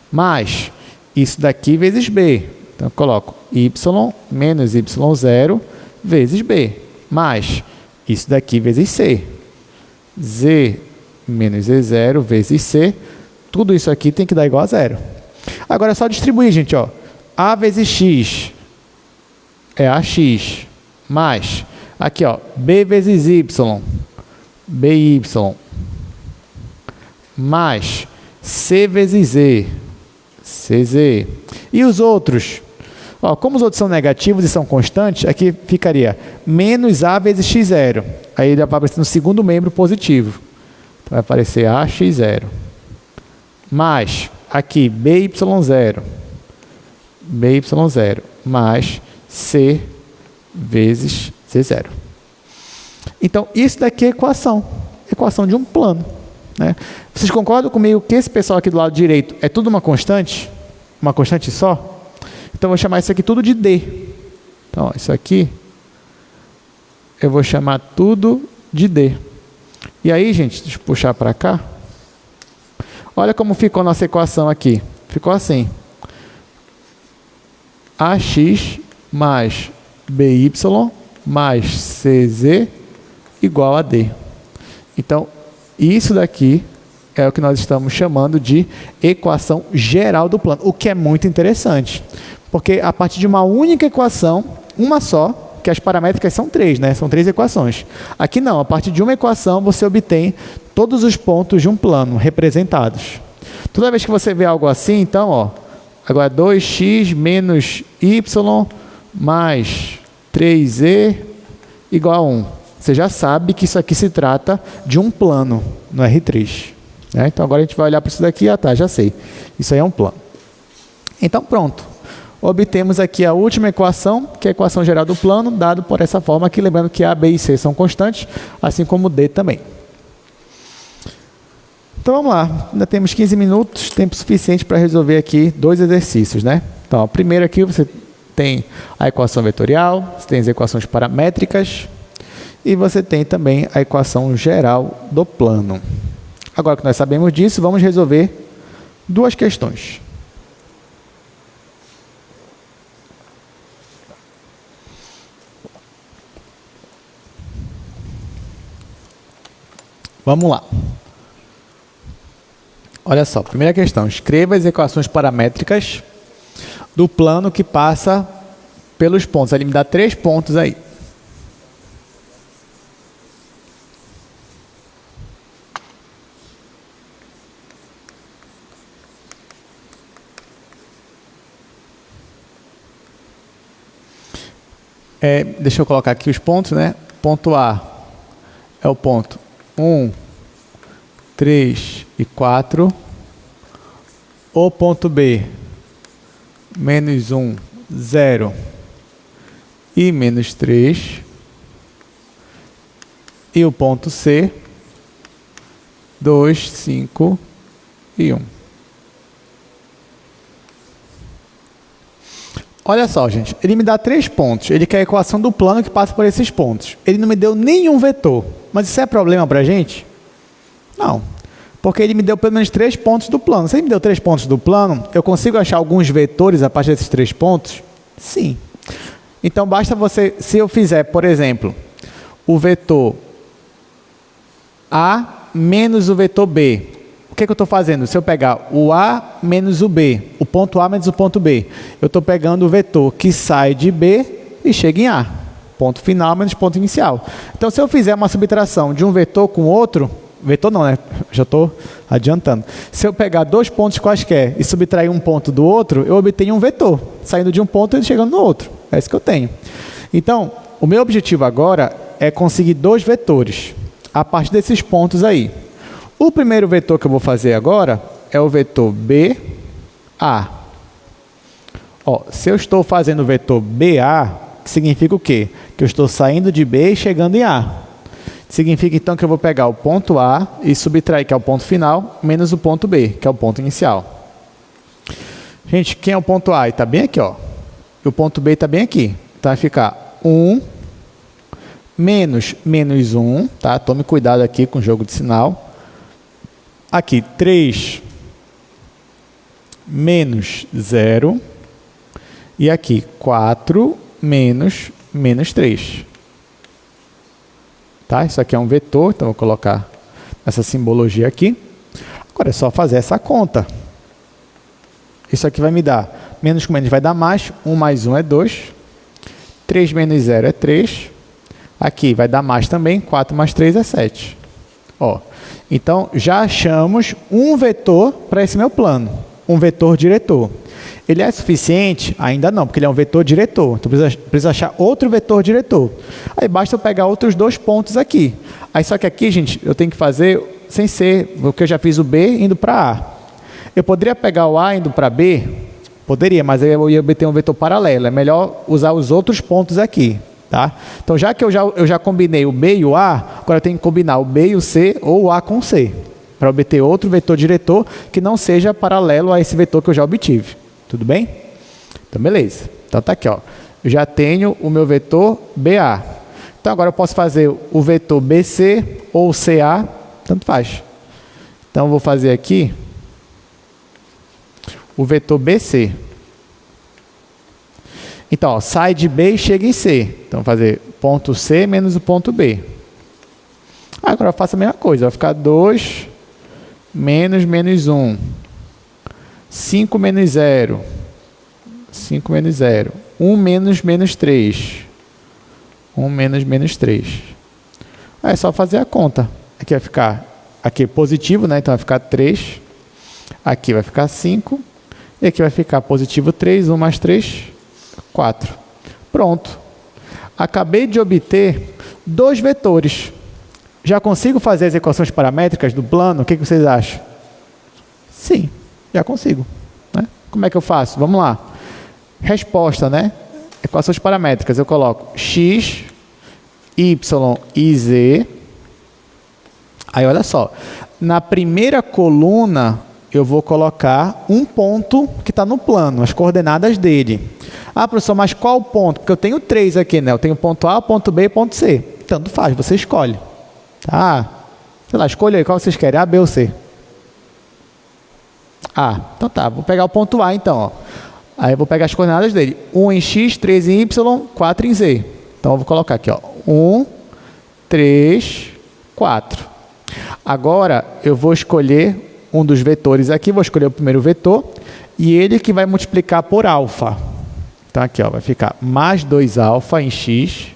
Mais isso daqui vezes B. Então eu coloco y menos y0 vezes B. Mais isso daqui vezes C. Z menos Z0 vezes C. Tudo isso aqui tem que dar igual a zero. Agora é só distribuir, gente, ó. A vezes x é AX. Mais, aqui, ó, B vezes Y. BY. Mais C vezes Z. CZ. E os outros? Ó, como os outros são negativos e são constantes, aqui ficaria menos A vezes x0. Aí ele vai aparecer no segundo membro positivo. Então, vai aparecer AX0. Mais, aqui, BY0. BY0. Mais C vezes Z0. Então, isso daqui é equação. Equação de um plano. Né? Vocês concordam comigo que esse pessoal aqui do lado direito é tudo uma constante? Uma constante só? Então, eu vou chamar isso aqui tudo de D. Então, ó, isso aqui, eu vou chamar tudo de D. E aí, gente, deixa eu puxar para cá. Olha como ficou a nossa equação aqui. Ficou assim. AX mais BY mais CZ igual a D. Então, isso daqui é o que nós estamos chamando de equação geral do plano, o que é muito interessante. Porque a partir de uma única equação, uma só, que as paramétricas são três, né? São três equações. Aqui não, a partir de uma equação você obtém todos os pontos de um plano representados. Toda vez que você vê algo assim, então, ó, agora 2x menos y mais 3e igual a 1. Você já sabe que isso aqui se trata de um plano no R3. Né? Então, agora a gente vai olhar para isso daqui. Ah, tá, já sei. Isso aí é um plano. Então, pronto. Obtemos aqui a última equação, que é a equação geral do plano, dado por essa forma aqui, lembrando que A, B e C são constantes, assim como D também. Então, vamos lá. Ainda temos 15 minutos, tempo suficiente para resolver aqui dois exercícios, né? Então, ó, primeiro aqui você tem a equação vetorial, você tem as equações paramétricas e você tem também a equação geral do plano. Agora que nós sabemos disso, vamos resolver duas questões. Vamos lá. Olha só, primeira questão. Escreva as equações paramétricas do plano que passa pelos pontos. Ele me dá 3 pontos aí. Deixa eu colocar aqui os pontos, né? Ponto A é o ponto 1, 3 e 4. O ponto B, menos 1, 0 e menos 3. E o ponto C, 2, 5 e 1. Olha só, gente, ele me dá 3 pontos. Ele quer a equação do plano que passa por esses pontos. Ele não me deu nenhum vetor. Mas isso é problema para a gente? Não. Porque ele me deu pelo menos 3 pontos do plano. Se ele me deu 3 pontos do plano, eu consigo achar alguns vetores a partir desses 3 pontos? Sim. Então, basta você, se eu fizer, por exemplo, o vetor A menos o vetor B, O que eu estou fazendo? Se eu pegar o A menos o B, o ponto A menos o ponto B, eu estou pegando o vetor que sai de B e chega em A. Ponto final menos ponto inicial. Então, se eu fizer uma subtração de um vetor com outro, vetor não, né? Já estou adiantando. Se eu pegar dois pontos quaisquer e subtrair um ponto do outro, eu obtenho um vetor, saindo de um ponto e chegando no outro. É isso que eu tenho. Então, o meu objetivo agora é conseguir dois vetores, a partir desses pontos aí. O primeiro vetor que eu vou fazer agora é o vetor BA. Ó, se eu estou fazendo o vetor BA, significa o quê? Que eu estou saindo de B e chegando em A. Significa então que eu vou pegar o ponto A e subtrair, que é o ponto final, menos o ponto B, que é o ponto inicial. Gente, quem é o ponto A? Está bem aqui, ó. E o ponto B está bem aqui. Então vai ficar 1 menos 1, tá? Tome cuidado aqui com o jogo de sinal. Aqui, 3 menos 0. E aqui, 4 menos 3. Tá? Isso aqui é um vetor, então eu vou colocar essa simbologia aqui. Agora é só fazer essa conta. Isso aqui vai me dar, menos com menos vai dar mais, 1 mais 1 é 2. 3 menos 0 é 3. Aqui vai dar mais também, 4 mais 3 é 7. Ó, então, já achamos um vetor para esse meu plano, um vetor diretor. Ele é suficiente? Ainda não, porque ele é um vetor diretor. Então, precisa achar outro vetor diretor. Aí, basta eu pegar outros dois pontos aqui. Aí, só que aqui, gente, eu tenho que fazer sem ser, porque eu já fiz o B indo para A. Eu poderia pegar o A indo para B? Poderia, mas aí eu ia obter um vetor paralelo. É melhor usar os outros pontos aqui. Tá? Então, já que eu já combinei o B e o A, agora eu tenho que combinar o B e o C ou o A com o C, para obter outro vetor diretor que não seja paralelo a esse vetor que eu já obtive. Tudo bem? Então, beleza. Então, tá aqui, ó. Eu já tenho o meu vetor BA. Então, agora eu posso fazer o vetor BC ou CA, tanto faz. Então, eu vou fazer aqui o vetor BC. Então, ó, sai de B e chega em C. Então, vou fazer ponto C menos o ponto B. Agora eu faço a mesma coisa. Vai ficar 2 menos 1. 5 menos 0. 5 menos 0. 1 menos 3. 1 menos 3. Aí é só fazer a conta. Aqui vai ficar aqui positivo, né? Então vai ficar 3. Aqui vai ficar 5. E aqui vai ficar positivo 3. 1 mais 3, 4. Pronto. Acabei de obter dois vetores. Já consigo fazer as equações paramétricas do plano? O que vocês acham? Sim, já consigo. Né? Como é que eu faço? Vamos lá. Resposta, né? Equações paramétricas. Eu coloco x, y e z. Aí, olha só. Na primeira coluna, eu vou colocar um ponto que está no plano, as coordenadas dele. Ah, professor, mas qual ponto? Porque eu tenho 3 aqui, né? Eu tenho ponto A, ponto B e ponto C. Tanto faz, você escolhe. Tá? Sei lá, escolha aí qual vocês querem, A, B ou C. A. Então tá, vou pegar o ponto A então, ó. Aí eu vou pegar as coordenadas dele. 1 em x, 3 em y, 4 em z. Então eu vou colocar aqui, ó. 1, 3, 4. Agora eu vou escolher um dos vetores aqui, vou escolher o primeiro vetor, e ele que vai multiplicar por alfa. Então aqui, ó, vai ficar mais 2α em x,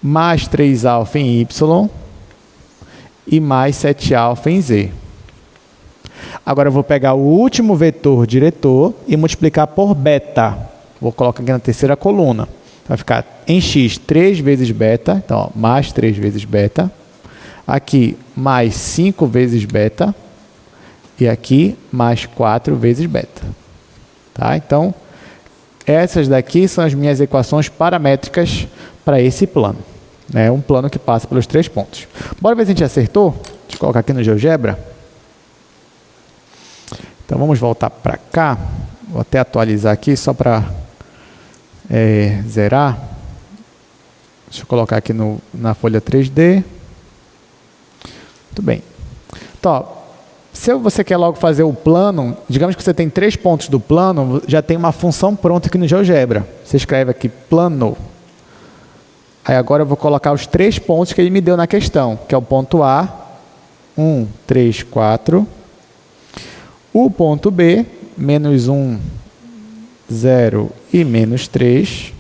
mais 3α em y, e mais 7α em z. Agora eu vou pegar o último vetor diretor e multiplicar por beta. Vou colocar aqui na terceira coluna. Vai ficar em x 3 vezes beta, então ó, mais 3 vezes beta. Aqui mais 5 vezes beta. E aqui mais 4 vezes beta. Tá? Então, essas daqui são as minhas equações paramétricas para esse plano. É um plano que passa pelos 3 pontos. Bora ver se a gente acertou? Deixa eu colocar aqui no GeoGebra. Então, vamos voltar para cá. Vou até atualizar aqui só para zerar. Deixa eu colocar aqui na folha 3D. Muito bem. Então, ó, se você quer logo fazer o plano, digamos que você tem 3 pontos do plano, já tem uma função pronta aqui no GeoGebra. Você escreve aqui plano. Aí agora eu vou colocar os 3 pontos que ele me deu na questão, que é o ponto A, 1, 3, 4. O ponto B, menos 1, 0 e menos 3.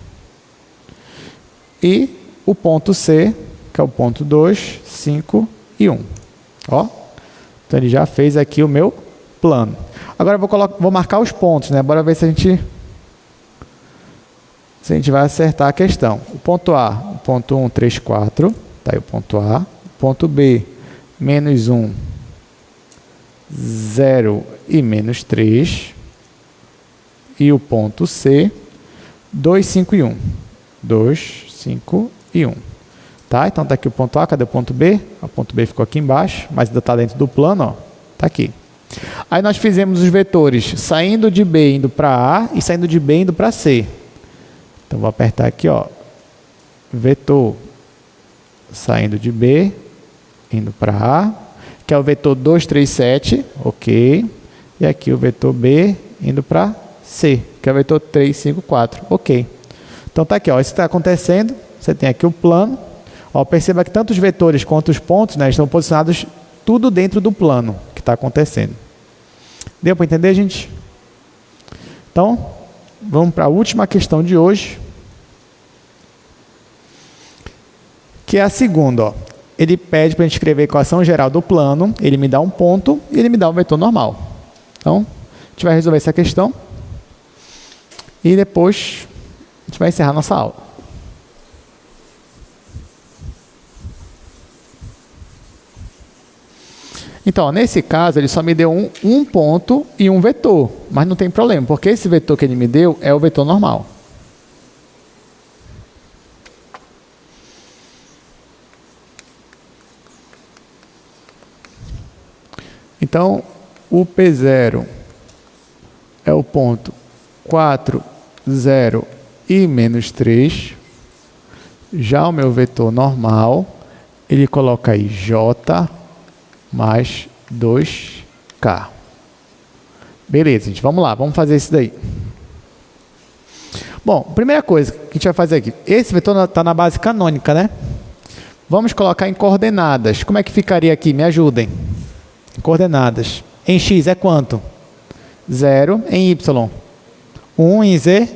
E o ponto C, que é o ponto 2, 5 e 1. Ó, então ele já fez aqui o meu plano. Agora eu vou marcar os pontos, né? Bora ver se a gente vai acertar a questão. O ponto A, o ponto 1, 3, 4. Tá aí o ponto A. O ponto B, menos 1, 0 e menos 3. E o ponto C, 2, 5 e 1. 2, 5 e 1. Tá? Então tá aqui o ponto A, cadê o ponto B? O ponto B ficou aqui embaixo, mas ainda está dentro do plano, ó. Tá aqui. Aí nós fizemos os vetores saindo de B indo para A e saindo de B indo para C. Então vou apertar aqui, ó. Vetor saindo de B indo para A, que é o vetor 2, 3, 7, ok. E aqui o vetor B indo para C, que é o vetor 3, 5, 4, ok. Então tá aqui, ó, isso está acontecendo, você tem aqui o plano. Ó, perceba que tanto os vetores quanto os pontos, né, estão posicionados tudo dentro do plano que está acontecendo. Deu para entender, gente? Então, vamos para a última questão de hoje, que é a segunda. Ó. Ele pede para a gente escrever a equação geral do plano, ele me dá um ponto e ele me dá um vetor normal. Então, a gente vai resolver essa questão e depois a gente vai encerrar nossa aula. Então, ó, nesse caso, ele só me deu um ponto e um vetor, mas não tem problema, porque esse vetor que ele me deu é o vetor normal. Então, o P0 é o ponto 4, 0 e menos 3. Já o meu vetor normal, ele coloca aí J mais 2K. Beleza, gente, vamos lá, vamos fazer isso daí. Bom, primeira coisa que a gente vai fazer aqui, esse vetor está na base canônica, né? Vamos colocar em coordenadas. Como é que ficaria aqui? Me ajudem. Coordenadas. Em X é quanto? 0. Em Y? 1. Em Z?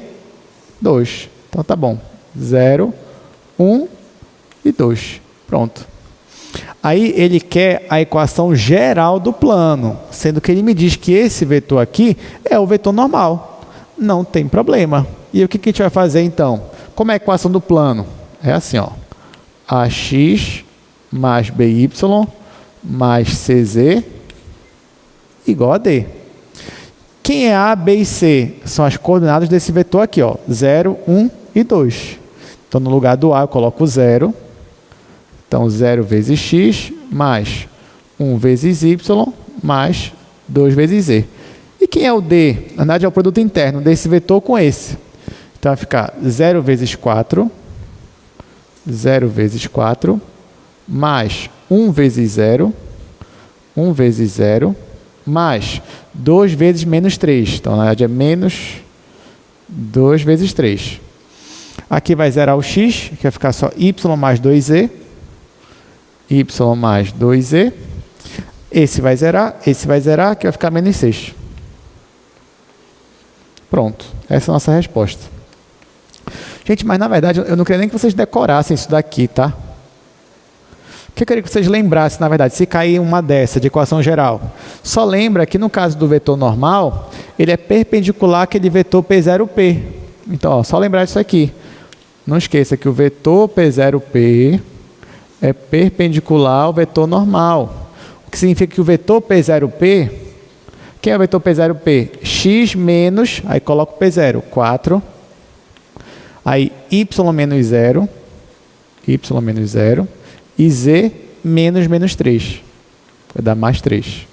2. Então tá bom. 0, 1 e 2. Pronto. Aí ele quer a equação geral do plano, sendo que ele me diz que esse vetor aqui é o vetor normal. Não tem problema. E o que a gente vai fazer então? Como é a equação do plano? É assim, ó. AX mais BY mais CZ igual a D. Quem é A, B e C? São as coordenadas desse vetor aqui, ó. 0, 1 e 2. Então, no lugar do A, eu coloco 0. Então, 0 vezes X mais 1 vezes Y mais 2 vezes Z. E quem é o D? Na verdade, é o produto interno desse vetor com esse. Então, vai ficar 0 vezes 4. 0 vezes 4 mais 1 vezes 0. 1 vezes 0 mais 2 vezes menos 3. Então, na verdade, é menos 2 vezes 3. Aqui vai zerar o x, que vai ficar só y mais 2z. Y mais 2z. Esse vai zerar, que vai ficar menos 6. Pronto, essa é a nossa resposta. Gente, mas na verdade, eu não queria nem que vocês decorassem isso daqui, tá? O que eu queria que vocês lembrassem, na verdade, se cair uma dessa de equação geral? Só lembra que no caso do vetor normal, ele é perpendicular àquele vetor P0P. Então, ó, só lembrar disso aqui. Não esqueça que o vetor P0P é perpendicular ao vetor normal. O que significa que o vetor P0P, quem é o vetor P0P? X menos, aí coloco P0, 4. Aí Y menos 0, Y menos 0. E Z menos menos 3. Vai dar mais 3.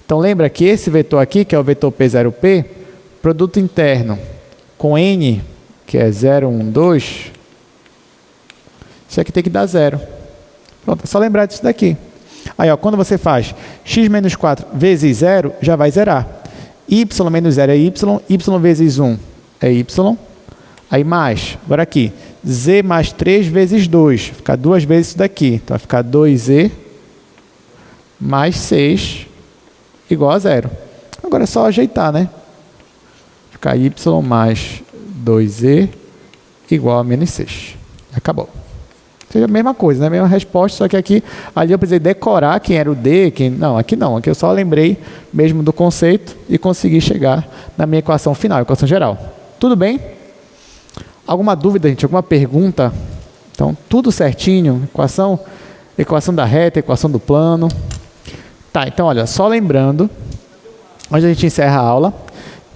Então, lembra que esse vetor aqui, que é o vetor P0P, produto interno com N, que é 0, 1, 2, isso aqui tem que dar 0. Pronto, é só lembrar disso daqui. Aí, ó, quando você faz x menos 4 vezes 0, já vai zerar. Y menos 0 é Y, Y vezes 1 é Y. Aí mais, agora aqui, Z mais 3 vezes 2, fica 2 vezes isso daqui. Então vai ficar 2Z mais 6 igual a 0. Agora é só ajeitar, né? Ficar y mais 2e igual a menos 6. Acabou. Ou seja, a mesma coisa, né? A mesma resposta, só que aqui, ali eu precisei decorar quem era o D, quem... Não, aqui eu só lembrei mesmo do conceito e consegui chegar na minha equação final, equação geral. Tudo bem? Alguma dúvida, gente? Alguma pergunta? Então, tudo certinho, equação da reta, equação do plano. Tá, então, olha, só lembrando, onde a gente encerra a aula,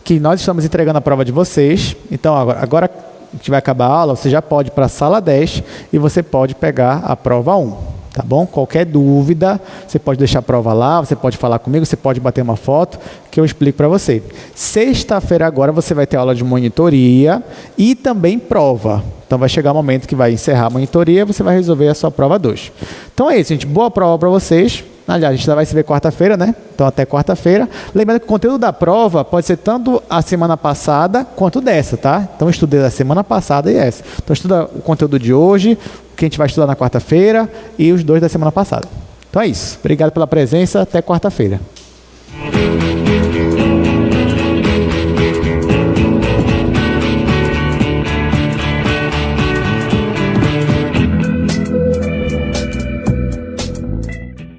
que nós estamos entregando a prova de vocês. Então, agora a gente vai acabar a aula, você já pode ir para a sala 10 e você pode pegar a prova 1, tá bom? Qualquer dúvida, você pode deixar a prova lá, você pode falar comigo, você pode bater uma foto, que eu explico para você. Sexta-feira agora você vai ter aula de monitoria e também prova. Então vai chegar o momento que vai encerrar a monitoria e você vai resolver a sua prova 2. Então é isso, gente. Boa prova para vocês. Aliás, a gente já vai se ver quarta-feira, né? Então até quarta-feira. Lembrando que o conteúdo da prova pode ser tanto a semana passada quanto dessa, tá? Então estudei da semana passada e essa. Então estuda o conteúdo de hoje, o que a gente vai estudar na quarta-feira e os 2 da semana passada. Então é isso. Obrigado pela presença. Até quarta-feira.